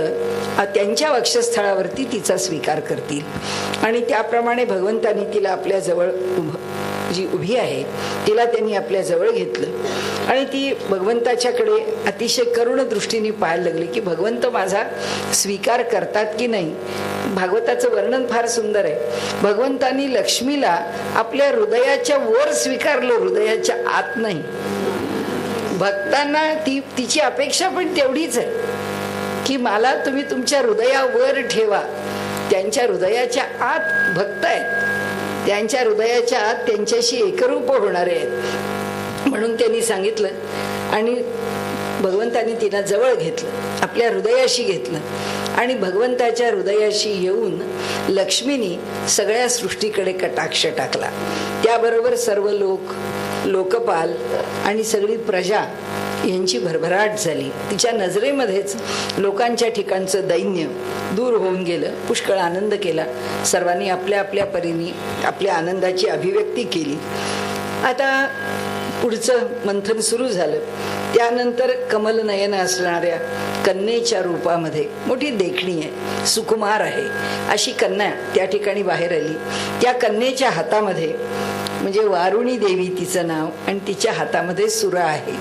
त्यांच्या वक्षस्थळावरती तिचा स्वीकार करतील. आणि त्याप्रमाणे भगवंतानी तिला आपल्या जवळ जी उभी आहे तिला त्यांनी आपल्या जवळ घेतलं आणि ती भगवंताच्याकडे अतिशय करुण दृष्टीने पाहायला लागली की भगवंत माझा स्वीकार करतात की नाही. भागवताचं वर्णन फार सुंदर आहे. भगवंतानी लक्ष्मीला आपल्या हृदयाच्या वर स्वीकारलं, हृदयाच्या आत नाही. भक्तांना तिची अपेक्षा पण तेवढीच आहे की मला तुम्ही तुमच्या हृदयावर ठेवा. त्यांच्या हृदयाच्या आत भक्त आहेत, त्यांच्या हृदयाच्या आत त्यांच्याशी एकरूप होणारे आहेत म्हणून त्यांनी सांगितलं. आणि भगवंतानी तिला जवळ घेतलं, आपल्या हृदयाशी घेतलं आणि भगवंताच्या हृदयाशी येऊन लक्ष्मीनी सगळ्या सृष्टीकडे कटाक्ष टाकला. त्याबरोबर सर्व लोक, लोकपाल आणि सगळी प्रजा यांची भरभराट झाली. तिच्या नजरेमध्येच लोकांच्या ठिकाणचं दैन्य दूर होऊन गेलं. पुष्कळ आनंद केला. सर्वांनी आपल्या आपल्या परीने आपल्या आनंदाची अभिव्यक्ती केली. आता पुढचं मंथन सुरू झालं. त्यानंतर कमलनयन असणाऱ्या कन्येच्या रूपामध्ये मोठी देखणी आहे, सुकुमार आहे अशी कन्या त्या ठिकाणी बाहेर आली. त्या कन्येच्या हातामध्ये म्हणजे वारुणी देवी तिचं नाव आणि तिच्या हातामध्ये सुरा आहे,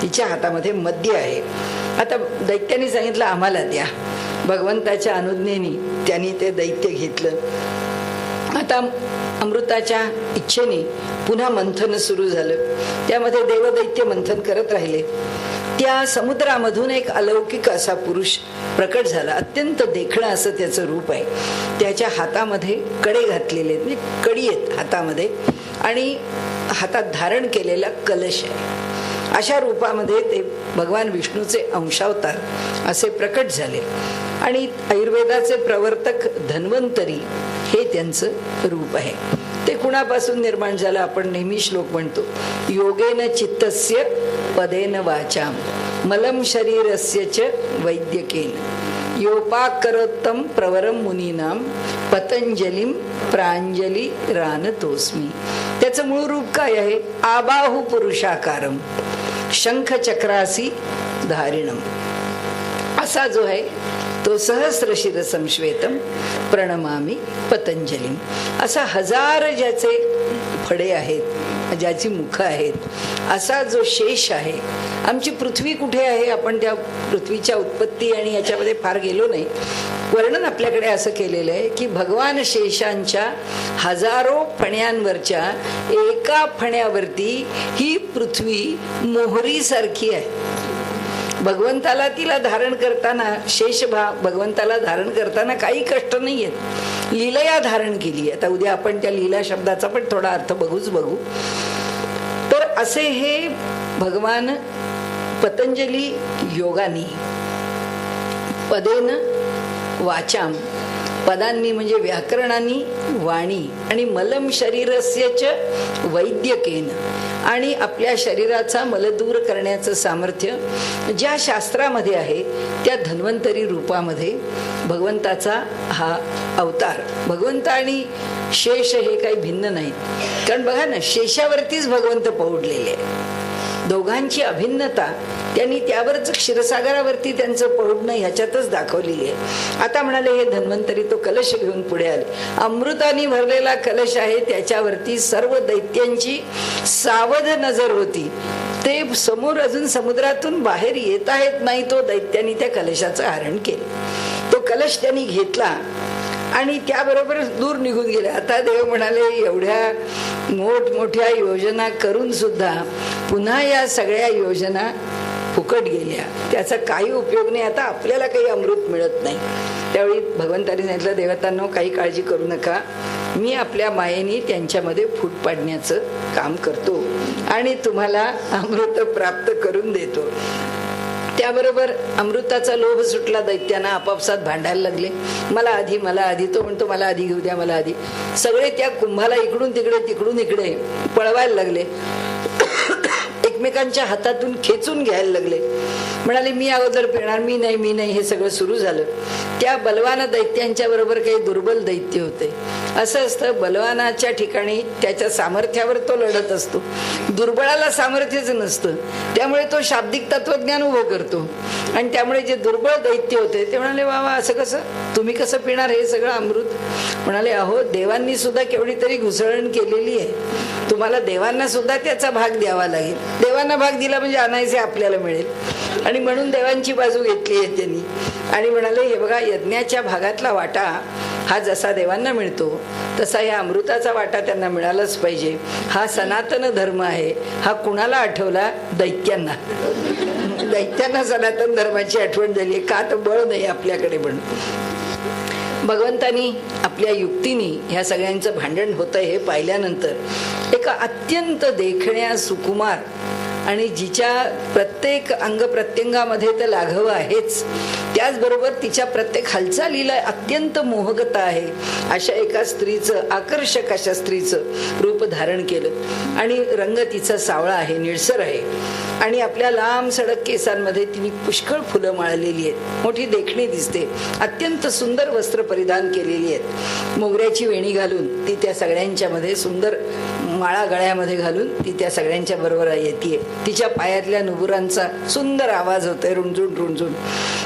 तिच्या हातामध्ये मद्य आहे. आता दैत्याने सांगितलं आम्हाला द्या. भगवंताच्या अनुज्ञेने त्यांनी ते दैत्य घेतलं. आता अमृताच्या इच्छेने पुन्हा मंथन सुरू झालं. त्यामध्ये देवदैत्य मंथन करत राहिले. त्या समुद्रामधून एक अलौकिक असा पुरुष प्रकट झाला. अत्यंत देखणं असं त्याचं रूप आहे. त्याच्या हातामध्ये कडे घातलेले म्हणजे कडी आहेत हातामध्ये आणि हातात धारण केलेला कलश आहे. अशा रूपामध्ये ते भगवान विष्णूचे अंशावतार असे प्रकट झाले. आणि आयुर्वेदाचे प्रवर्तक धन्वंतरी हे त्यांचं रूप आहे. ते कुणापासून निर्माण झालं? आपण नेहमी श्लोक म्हणतो, योगेन चित्तस्य पदेन वाचाम मलम शरीरस्य च वैद्यकेन योपाकरोत्तम प्रवरम मुनीनाम पतंजलिम प्रांजली रानतोस्मी. त्याचं मूळ रूप काय आहे? आबाहु पुरुषाकारम. शंखचक्रासी धारिणम असा जो आहे तो सहस्रशिर संश्वेतम प्रणमामी पतंजलीम. असा 1000 ज्याचे फडे आहेत, ज्याची मुखं आहेत, असा जो शेष आहे. आमची पृथ्वी कुठे आहे आपण त्या पृथ्वीच्या उत्पत्ती आणि याच्यामध्ये फार गेलो नाही. वर्णन आपल्याकडे असं केलेलं आहे की भगवान शेषांच्या 1000 फण्यांवरच्या एका फण्यावरती ही पृथ्वी मोहरीसारखी आहे. भगवंताला तिला धारण करताना, भगवंताला धारण करताना काही कष्ट नाही आहेत. लीलया धारण केली. आता उद्या आपण त्या लीला शब्दाचा पण थोडा अर्थ बघू. तर असे हे भगवान पतंजली योगानी पदेन वाचाम, पदांनी म्हणजे व्याकरणानी वाणी, आणि मलम शरीरस्यच वैद्यकेन, आणि आपल्या शरीराचा मल दूर करण्याचं सामर्थ्य ज्या शास्त्रामध्ये आहे त्या धन्वंतरी रूपामध्ये भगवंताचा हा अवतार. भगवंत आणि शेष हे काही भिन्न नाही. कारण बघा ना, शेषावरतीच भगवंत पौडलेले आहे. दोघांची अभिन्नता त्यांनी त्यावरच क्षीरसागरावरती त्यांचं पौडणं ह्याच्यातच दाखवलेली आहे. आता म्हणाले हे धन्वंतरी तो कलश घेऊन पुढे आले. अमृताने भरलेला कलश आहे, त्याच्यावरती सर्व दैत्यांची सावध नजर होती. ते समोर अजून समुद्रातून बाहेर येता येत नाही, तो दैत्यांनी त्या कलशाचं हरण केलं. तो कलश त्यांनी घेतला आणि त्याबरोबर दूर निघून गेले. आता देव म्हणाले एवढ्या मोठमोठ्या योजना करून सुद्धा पुन्हा या सगळ्या योजना फुकट गेल्या, त्याचा काही उपयोग नाही. आता आपल्याला काही अमृत मिळत नाही. त्यावेळी भगवंतांनी सांगितलं, देवतांनो काही काळजी करू नका, मी आपल्या मायेने त्यांच्यामध्ये फूट पाडण्याचं काम करतो आणि तुम्हाला अमृत प्राप्त करून देतो. त्याबरोबर अमृताचा लोभ सुटला दैत्यांना. आपापसात भांडायला लागले, मला आधी. तो म्हणतो मला आधी घेऊ द्या, मला आधी. सगळे त्या कुंभाला इकडून तिकडे पळवायला लागले. एकमेकांच्या हातातून खेचून घ्यायला लागले. म्हणाले मी अगोदर पिणार, मी नाही. हे सगळं सुरू झालं. त्या बलवान दैत्यांच्या बरोबर काही दुर्बल दैत्य होते. असं असतं, बलवानाच्या ठिकाणी त्याच्या सामर्थ्यावर तो लढत असतो, दुर्बळाला सामर्थ्यच नसतं. त्यामुळे तो शाब्दिक तत्वज्ञान उभं करतो. आणि त्यामुळे जे दुर्बळ दैत्य होते ते म्हणाले वा असं कसं, तुम्ही कसं पिणार हे सगळं अमृत. म्हणाले अहो, देवांनी सुद्धा केवढी तरी घुसळण केलेली आहे, तुम्हाला देवांना सुद्धा त्याचा भाग द्यावा लागेल. देवांना भाग दिला म्हणजे अनायसे आपल्याला मिळेल. आणि म्हणून देवांची बाजू घेतली आहे त्यांनी. आणि म्हणाले हे बघा, यज्ञाच्या भागातला वाटा हा जसा देवांना मिळतो तसा या अमृताचा वाटा त्यांना मिळालाच पाहिजे. हा सनातन धर्म आहे. हा कुणाला आठवला? दैत्यांना. दैत्यांना सनातन धर्माची आठवण झाली. का तर बळ नाही आपल्याकडे. पण भगवंतानी आपल्या युक्तीने ह्या सगळ्यांचं भांडण होतं हे पाहिल्यानंतर एका अत्यंत देखण्या सुकुमार आणि जिच्या प्रत्येक अंग प्रत्यंगामध्ये तर लाघव आहेच, त्याचबरोबर तिच्या प्रत्येक हालचालीला अत्यंत मोहकता आहे, अशा एका स्त्रीचं, आकर्षक अशा स्त्रीचं रूप धारण केलं. आणि रंग तिचा सावळा आहे, निळसर आहे. आणि आपल्या लांब सडक केसांमध्ये तिने पुष्कळ फुलं माळलेली आहेत. मोठी देखणी दिसते. अत्यंत सुंदर वस्त्र परिधान केलेली आहेत. मोगऱ्याची वेणी घालून ती त्या सगळ्यांच्या मध्ये, सुंदर माळा गळ्यामध्ये घालून ती त्या सगळ्यांच्या बरोबर येते. तिच्या पायातल्या नुपुरांचा सुंदर आवाज होतोय, रुंजून.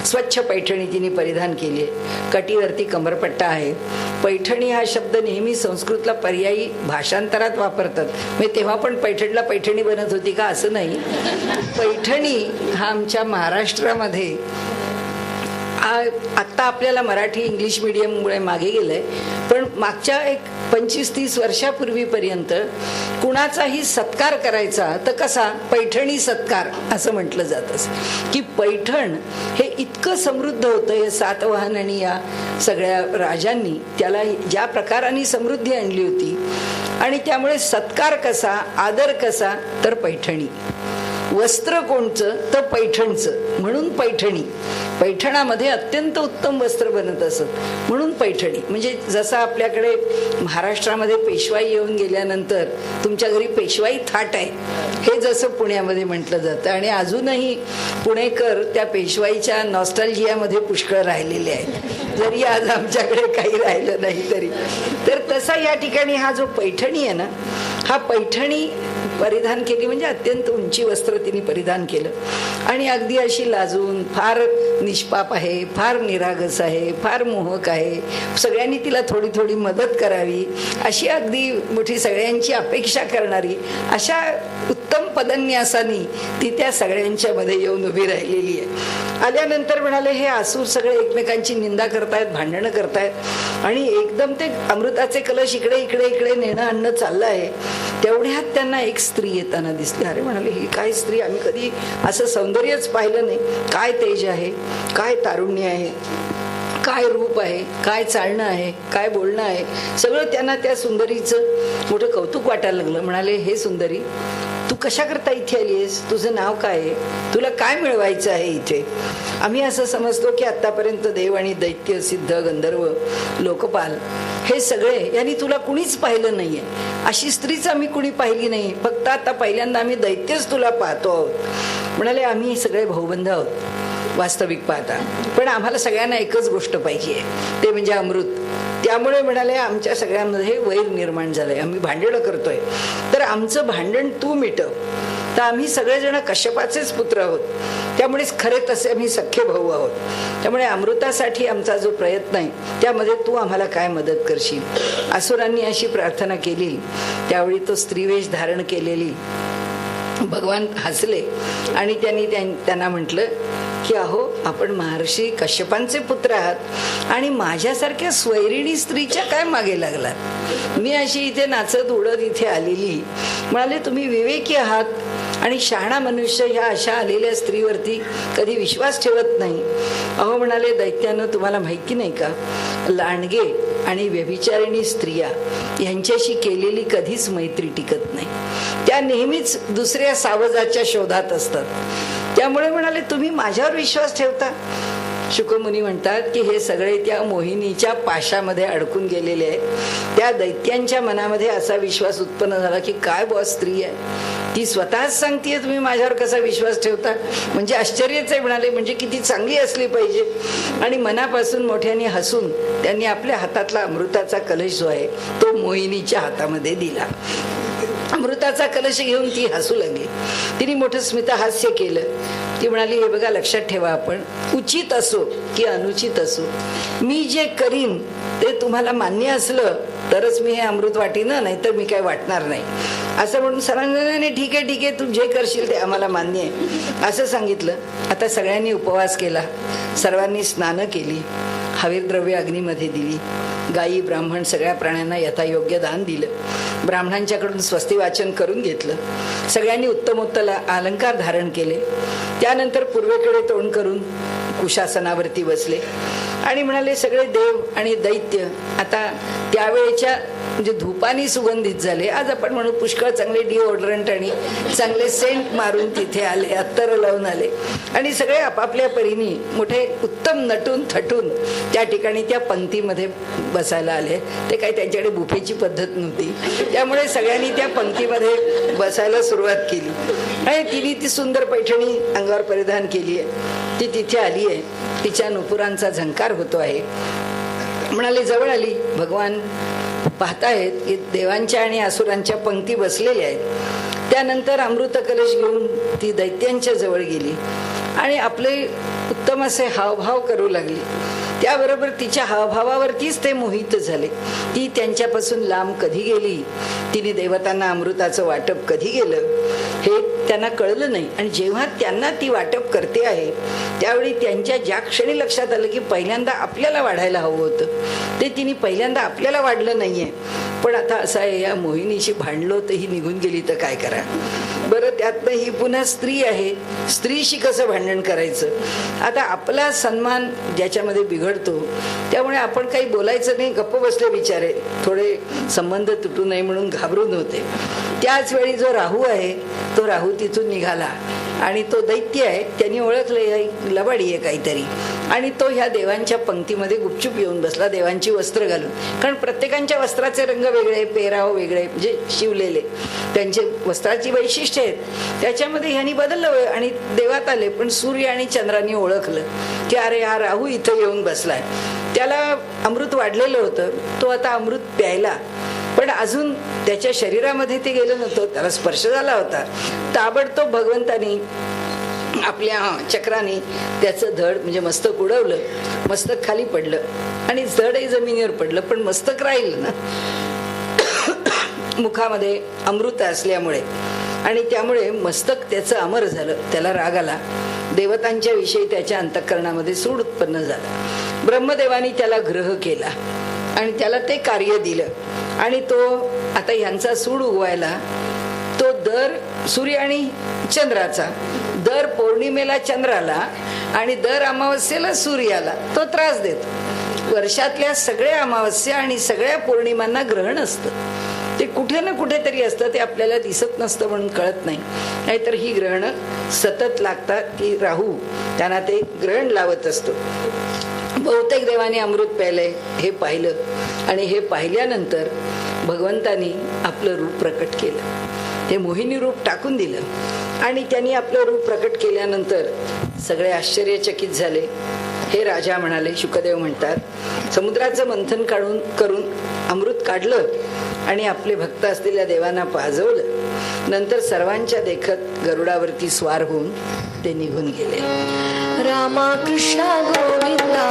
स्वच्छ पैठणी तिने परिधान केली आहे. कटीवरती कमरपट्टा आहे. पैठणी हा शब्द नेहमी संस्कृतला पर्यायी भाषांतरात वापरतात. म्हणजे तेव्हा पण पैठणला पैठणी बनत होती का असं नाही. पैठणी हा आमच्या महाराष्ट्रामध्ये आत्ता आपल्याला मराठी इंग्लिश मिडियममुळे मागे गेलंय, पण मागच्या एक 25-30 वर्षापूर्वीपर्यंत कुणाचाही सत्कार करायचा तर कसा, पैठणी सत्कार असं म्हटलं जात असं. की पैठण हे इतकं समृद्ध होतं. हे सातवाहन आणि या सगळ्या राजांनी त्याला ज्या प्रकाराने समृद्धी आणली होती. आणि त्यामुळे सत्कार कसा, आदर कसा, तर पैठणी. वस्त्र कोणचं, तर पैठणचं, म्हणून पैठणी. पैठणामध्ये अत्यंत उत्तम वस्त्र बनत असत, म्हणून पैठणी. म्हणजे जसं आपल्याकडे महाराष्ट्रामध्ये पेशवाई येऊन गेल्यानंतर तुमच्या घरी पेशवाई थाट आहे, हे जसं पुण्यामध्ये म्हटलं जातं. आणि अजूनही पुणेकर त्या पेशवाईच्या नॉस्टॅल्जियामध्ये पुष्कळ राहिलेले आहेत, जरी आज आमच्याकडे काही राहिलं नाही तरी. तर तसा या ठिकाणी हा जो पैठणी आहे ना, हा पैठणी परिधान केली, म्हणजे अत्यंत उंची वस्त्र तिने परिधान केलं आणि अगदी अशी लाजून, फार निष्पाप आहे, फार निरागस आहे, फार मोहक आहे, सगळ्यांनी तिला थोडी थोडी मदत करावी अशी अगदी मोठी सगळ्यांची अपेक्षा करणारी अशा उत्तम पदन्यासानी ती त्या सगळ्यांच्या मध्ये येऊन उभी राहिलेली आहे. आल्यानंतर म्हणाले, हे असुर सगळे एकमेकांची निंदा करतायत, भांडणं करतायत आणि एकदम ते अमृताचे कलश इकडे इकडे इकडे नेणं आणणं चाललं आहे. तेवढ्यात त्यांना एक स्त्री येताना दिसली. अरे म्हणाले, ही काय स्त्री, आम्ही कधी असं सौंदर्यच पाहिलं नाही. काय तेज आहे, काय तारुण्य आहे, काय रूप आहे, काय चालणं आहे, काय बोलणं आहे, सगळं त्यांना त्या सुंदरीचं मोठं कौतुक वाटायला लागलं. म्हणाले, हे सुंदरी, तू कशा करता इथे आली आहेस, तुझं नाव काय आहे, तुला काय मिळवायचं आहे इथे. आम्ही असं समजतो की आतापर्यंत देव आणि दैत्य, सिद्ध, गंधर्व, लोकपाल हे सगळे यांनी तुला कुणीच पाहिलं नाहीये. अशी स्त्रीच आम्ही कुणी पाहिली नाही. फक्त आता पहिल्यांदा आम्ही दैत्यच तुला पाहतो आहोत. म्हणाले, आम्ही सगळे भाऊबंध आहोत वास्तविक पाहता, पण आम्हाला सगळ्यांना एकच गोष्ट पाहिजे, ते म्हणजे अमृत. त्यामुळे म्हणाले, आमच्या सगळ्यांमध्ये वैर निर्माण झालंय, आम्ही भांडणं करतोय, तर आमचं भांडण तू मिटव. तर आम्ही सगळेजण कश्यपाचेच पुत्र आहोत, त्यामुळेच खरे तसे आम्ही सख्खे भाऊ आहोत. त्यामुळे अमृतासाठी आमचा जो प्रयत्न आहे त्यामध्ये तू आम्हाला काय मदत करशील. असुरांनी अशी प्रार्थना केली. त्यावेळी तो स्त्रीवेश धारण केलेली भगवान हसले आणि त्यांना म्हटलं की अहो, आपण महर्षी कश्यपांचे पुत्र आहात आणि माझ्यासारख्या स्वैरिणी स्त्रीच्या काय मागे लागलात. मी अशी इथे नाचत उडत इथे आलेली. म्हणाले, तुम्ही विवेकी आहात आणि शहाणा मनुष्य ह्या अशा आलेल्या स्त्रीवरती कधी विश्वास ठेवत नाही. अहो म्हणाले, दैत्यानं तुम्हाला माहिती नाही का, लांडगे आणि व्यभिचारिणी स्त्रिया यांच्याशी केलेली कधीच मैत्री टिकत नाही. त्या नेहमीच दुसऱ्या सावजाच्या शोधात असतात. त्यामुळे म्हणाले, तुम्ही माझ्यावर विश्वास ठेवता. शुकमुनी म्हणतात की हे सगळे त्या मोहिनीच्या पाशामध्ये अडकून गेलेले आहेत. त्या दैत्यांच्या मनामध्ये असा विश्वास उत्पन्न झाला की काय बॉस स्त्री आहे, ती स्वतःच सांगतेय तुम्ही माझ्यावर कसा विश्वास ठेवता. म्हणजे आश्चर्यच आहे. म्हणाले, म्हणजे किती चांगली असली पाहिजे. आणि मनापासून मोठ्याने हसून त्यांनी आपल्या हातातला अमृताचा कलश जो आहे तो मोहिनीच्या हातामध्ये दिला. अमृताचा कलश घेऊन ती हसू लागली. तिने मोठं स्मितहास्य केलं. ती म्हणाली, हे बघा, लक्षात ठेवा, आपण उचित असो की अनुचित असो, मी जे करीन ते तुम्हाला मान्य असलं तरच मी हे अमृत वाटीन, नाही तर मी काय वाटणार नाही. असं म्हणून सरांनी ठीक आहे ठीक आहे, तू जे करशील ते आम्हाला मान्य आहे असं सांगितलं. आता सगळ्यांनी उपवास केला, सर्वांनी स्नानं केली, हविर्द्रव्य अग्नीमध्ये दिली, गायी ब्राह्मण सगळ्या प्राण्यांना यथायोग्य दान दिलं, ब्राह्मणांच्याकडून स्वस्ती वाचन करून घेतलं, सगळ्यांनी उत्तमोत्तम अलंकार धारण केले. त्यानंतर पूर्वेकडे तोंड करून कुशासनावरती बसले आणि म्हणाले, सगळे देव आणि दैत्य आता त्यावेळेच्या म्हणजे धूपानी सुगंधित झाले. आज आपण म्हणू पुष्कळ चांगले डिओड्रंट आणि चांगले सेंट मारून तिथे आले, अत्तर लावून आले आणि सगळे आपापल्या परीने मोठे उत्तम नटून थटून त्या ठिकाणी त्या पंक्तीमध्ये बसायला आले. ते काही त्यांच्याकडे बुफेची पद्धत नव्हती, त्यामुळे सगळ्यांनी त्या पंक्तीमध्ये बसायला सुरुवात केली आणि तिने ती सुंदर पैठणी अंगावर परिधान केली आहे. ती तिथे आली आहे, तिच्या नुपुरांचा झंकार होतो आहे. म्हणाले, जवळ आली. भगवान पाहतायत की देवांच्या आणि असुरांच्या पंक्ती बसलेल्या आहेत. त्यानंतर अमृत कलश घेऊन ती दैत्यांच्या जवळ गेली आणि आपले उत्तम असे हावभाव करू लागली. त्याबरोबर तिच्या हावभावावरतीच ते मोहित झाले. ती त्यांच्यापासून लांब कधी गेली, तिने देवतांना अमृताचं वाटप कधी गेलं हे त्यांना कळलं नाही. आणि जेव्हा त्यांना ती वाटप करते आहे त्यावेळी त्यांच्या ज्या क्षणी लक्षात आलं की पहिल्यांदा आपल्याला वाढायला हवं होतं ते तिने पहिल्यांदा आपल्याला वाढलं नाहीये. पण आता असं आहे, या मोहिनीशी भांडलो तर ही निघून गेली तर काय करा बरं. त्यातनं ही पुन्हा स्त्री आहे, स्त्रीशी कसं भांडण करायचं. आता आपला सन्मान ज्याच्यामध्ये बिघडतो त्यामुळे आपण काही बोलायचं नाही, गप्प बसले बिचारे, थोडे संबंध तुटू नये म्हणून घाबरून होते. त्याच वेळी जो राहू आहे तो राहू तिथून निघाला आणि तो दैत्य आहे त्यांनी ओळखलं लबाडी आहे काहीतरी आणि तो ह्या देवांच्या पंक्तीमध्ये गुपचूप येऊन बसला, देवांची वस्त्र घालून. कारण प्रत्येकांच्या वस्त्राचे रंग वेगळे, पेराव वेगळे, म्हणजे शिवलेले त्यांचे वस्त्राची वैशिष्ट्य आहेत. त्याच्यामध्ये ह्यांनी बदललं आणि देवात आले. पण सूर्य आणि चंद्रांनी ओळखलं की अरे हा राहू इथं येऊन बसलाय. त्याला अमृत वाढलेलं होतं, तो आता अमृत प्यायला पण अजून त्याच्या शरीरामध्ये ते गेलं नव्हतं, त्याला स्पर्श झाला होता. ताबडतोब भगवंतानी आपल्या चक्राने त्याचं धड म्हणजे मस्तक उडवलं. मस्तक खाली पडलं आणि धडही जमिनीवर पडलं, पण मस्तक राहिलं ना. मुखामध्ये अमृत असल्यामुळे आणि त्यामुळे मस्तक त्याचं अमर झालं. त्याला राग आला. देवतांच्या विषयी त्याच्या अंतःकरणामध्ये सूड उत्पन्न झाला. ब्रह्मदेवानी त्याला ग्रह केला आणि त्याला ते कार्य दिलं आणि तो आता ह्यांचा सूड उगवायला तो दर सूर्य आणि चंद्राचा दर पौर्णिमेला चंद्राला आणि दर अमावस्येला सूर्याला तो त्रास देतो. वर्षातल्या सगळ्या अमावस्या आणि सगळ्या पौर्णिमांना ग्रहण असतं. ते कुठे ना कुठेतरी असतं, ते आपल्याला दिसत नसतं म्हणून कळत नाही. नाहीतर ही ग्रहणं सतत लागतात की राहू त्यांना ते ग्रहण लावत असतो. बहुतेक देवाने अमृत प्यायलंय हे पाहिलं आणि हे पाहिल्यानंतर भगवंतानी आपलं रूप प्रकट केलं. हे मोहिनी रूप टाकून दिलं आणि त्यांनी आपलं रूप प्रकट केल्यानंतर सगळे आश्चर्यचकित झाले. हे राजा म्हणाले, शुकदेव म्हणतात, समुद्राचं मंथन करून अमृत काढलं आणि आपले भक्त असलेल्या देवांना पाजवलं. नंतर सर्वांच्या देखत गरुडावरती स्वार होऊन ते निघून गेले.
रामा कृष्णा गोविंदा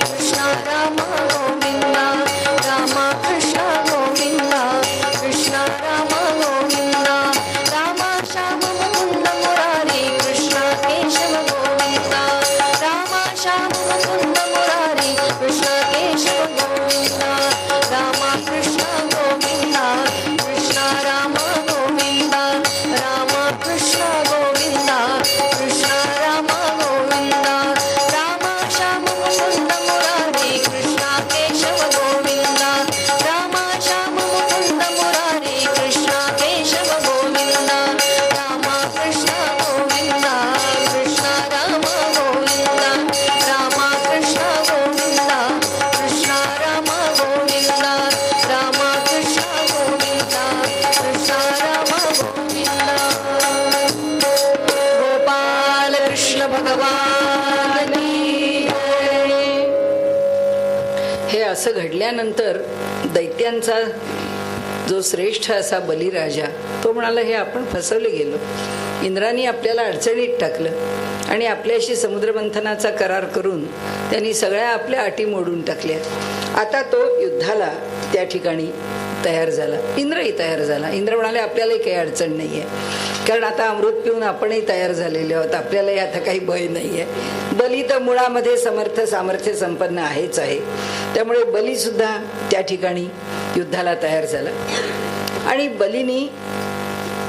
कृष्णा रामा गोविंदा रामा कृष्णा गोविंदा कृष्णा रामा गोविंदा रामा श्याम मुकुंद मुरारी कृष्णा केशव गोविंदा रामा श्याम मुकुंद मुरारी कृष्णा केशव गोविंदा रामा कृष्णा गोविंदा कृष्णा रामा गोविंदा रामा कृष्णा गोविंदा कृष्णा रामा गोविंदा रामा श्याम मुकुंद मुरारी कृष्णा केशव गोविंदा रामा श्याम मुकुंद मुरारी कृष्णा केशव गोविंदा रामा कृष्णा गोविंदा कृष्णा रामा गोविंदा रामा कृष्णा गोविंदा कृष्णा रामा गोविंदा रामा कृष्णा गोविंदा कृष्णा रामा गोविंदा. गोपाल कृष्ण भगवान की जय.
हे असं घडल्यानंतर दैत्यांचा जो श्रेष्ठ असा बलिराजा तो म्हणाला, हे आपण फसवले गेलो. इंद्राने आपल्याला अडचणीत टाकलं आणि आपल्याशी समुद्रमंथनाचा करार करून त्यांनी सगळ्या आपल्या अटी मोडून टाकल्या. आता तो युद्धाला त्या ठिकाणी तयार झाला. इंद्रही तयार झाला. इंद्र म्हणाले, आपल्यालाही काही अडचण नाही आहे, कारण आता अमृत पिऊन आपणही तयार झालेले आहोत, आपल्यालाही आता काही भय नाही आहे. बली तर मुळामध्ये सामर्थ्य संपन्न आहेच आहे. त्यामुळे बली सुद्धा त्या ठिकाणी युद्धाला तयार झाला आणि बलीनी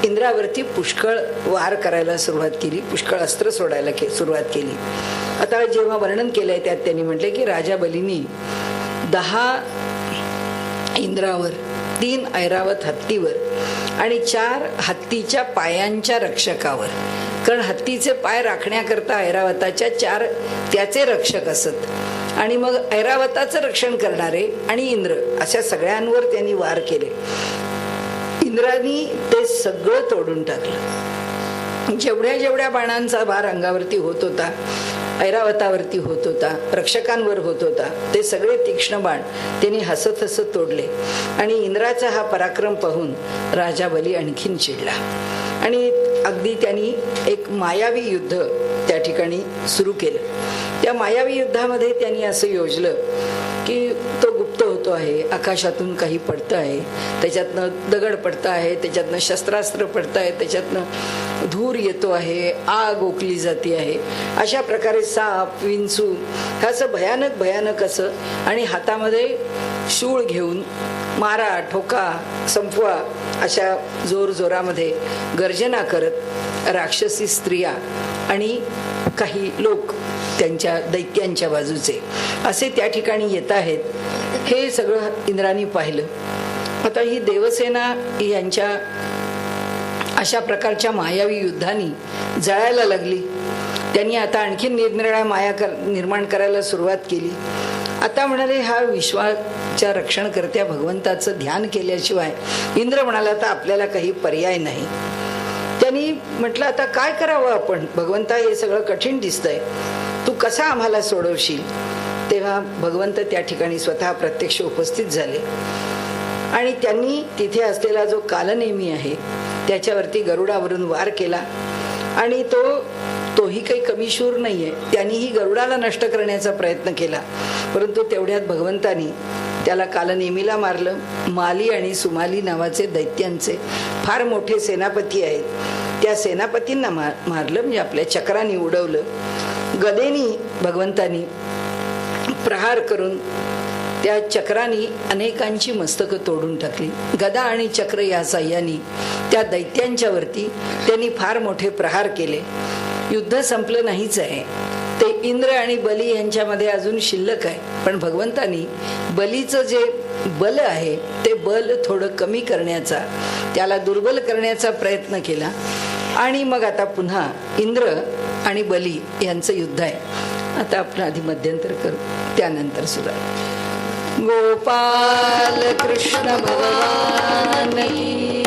इंद्रावरती पुष्कळ वार करायला सुरुवात केली, पुष्कळ अस्त्र सोडायला सुरुवात केली. आता जेव्हा वर्णन केलंय त्यात त्यांनी म्हटले की राजा बलीनी 10 इंद्रावर, 3 ऐरावत हत्तीवर आणि 4 हत्तीच्या पायांच्या रक्षकावर, कारण हत्तीचे पाय राखण्याकरता ऐरावताच्या 4 त्याचे रक्षक असत आणि मग ऐरावताचं रक्षण करणारे आणि इंद्र अशा सगळ्यांवर त्यांनी वार केले. इंद्रानी ते सगळं तोडून टाकलं. जेवढ्या बाणांचा भार अंगावरती होत होता, ऐरावतावरती होत होता, रक्षकांवर होत होता, ते सगळे तीक्ष्ण बाण त्यांनी हसत हसत तोडले. आणि इंद्राचा हा पराक्रम पाहून राजा बली आणखीन चिडला आणि अगदी त्यांनी एक मायावी युद्ध त्या ठिकाणी सुरू केलं. त्या मायावी युद्धामध्ये त्यांनी असं योजलं की तो गुप्त होतो आहे, आकाशातून काही पडतं आहे, त्याच्यातनं दगड पडतं आहे, त्याच्यातनं शस्त्रास्त्र पडतं आहे, त्याच्यातनं धूर येतो आहे, आग ओकली जाते आहे, अशा प्रकारे साप विंचू हे असं भयानक असं आणि हातामध्ये शूळ घेऊन मारा ठोका संपवा अशा जोरामध्ये गर्जना करत राक्षसी स्त्रिया आणि काही लोक त्यांच्या दैत्यांच्या बाजूचे असे त्या ठिकाणी येत आहेत. हे सगळं इंद्रानी पाहिलं. आता ही देवसेना यांच्या अशा प्रकारच्या मायावी युद्धांनी जळायला लागली. त्यांनी आता आणखीन निरनिराळ्या माया निर्माण करायला सुरुवात केली. आता म्हणाले, हा विश्वाच्या रक्षणकर्त्या भगवंताचं ध्यान केल्याशिवाय इंद्र म्हणाला तर आपल्याला काही पर्याय नाही. त्यांनी म्हटलं, आता काय करावं आपण, भगवंता हे सगळं कठीण दिसतंय, तू कसा आम्हाला सोडवशील. तेव्हा भगवंत त्या ठिकाणी स्वतः प्रत्यक्ष उपस्थित झाले आणि त्यांनी तिथे असलेला जो कालनेमी आहे त्याच्यावरती गरुडावरून वार केला आणि तोही काही कमी शूर नाहीये. त्यांनीही गरुडाला नष्ट करण्याचा प्रयत्न केला, परंतु तेवढ्यात भगवंतानी त्याला कालनेमीला मारलं. माली आणि सुमाली नावाचे दैत्यांचे फार मोठे सेनापती आहेत, त्या सेनापतींना मारलं, म्हणजे आपल्या चक्राने उडवलं. गदेनी भगवंतानी प्रहार करून त्या चक्राने अनेकांची मस्तकं तोडून टाकली. गदा आणि चक्र या साह्याने त्या दैत्यांच्या वरती त्यांनी फार मोठे प्रहार केले. युद्ध संपलं नाहीच आहे, ते इंद्र आणि बली यांच्यामध्ये अजून शिल्लक आहे. पण भगवंतानी बलीचं जे बल आहे ते बल थोडं कमी करण्याचा, त्याला दुर्बल करण्याचा प्रयत्न केला. आणि मग आता पुन्हा इंद्र आणि बली यांचं युद्ध आहे. आता आपण आधी मध्यंतर करू, त्यानंतर सुरुवात. गोपाल कृष्ण भगवान की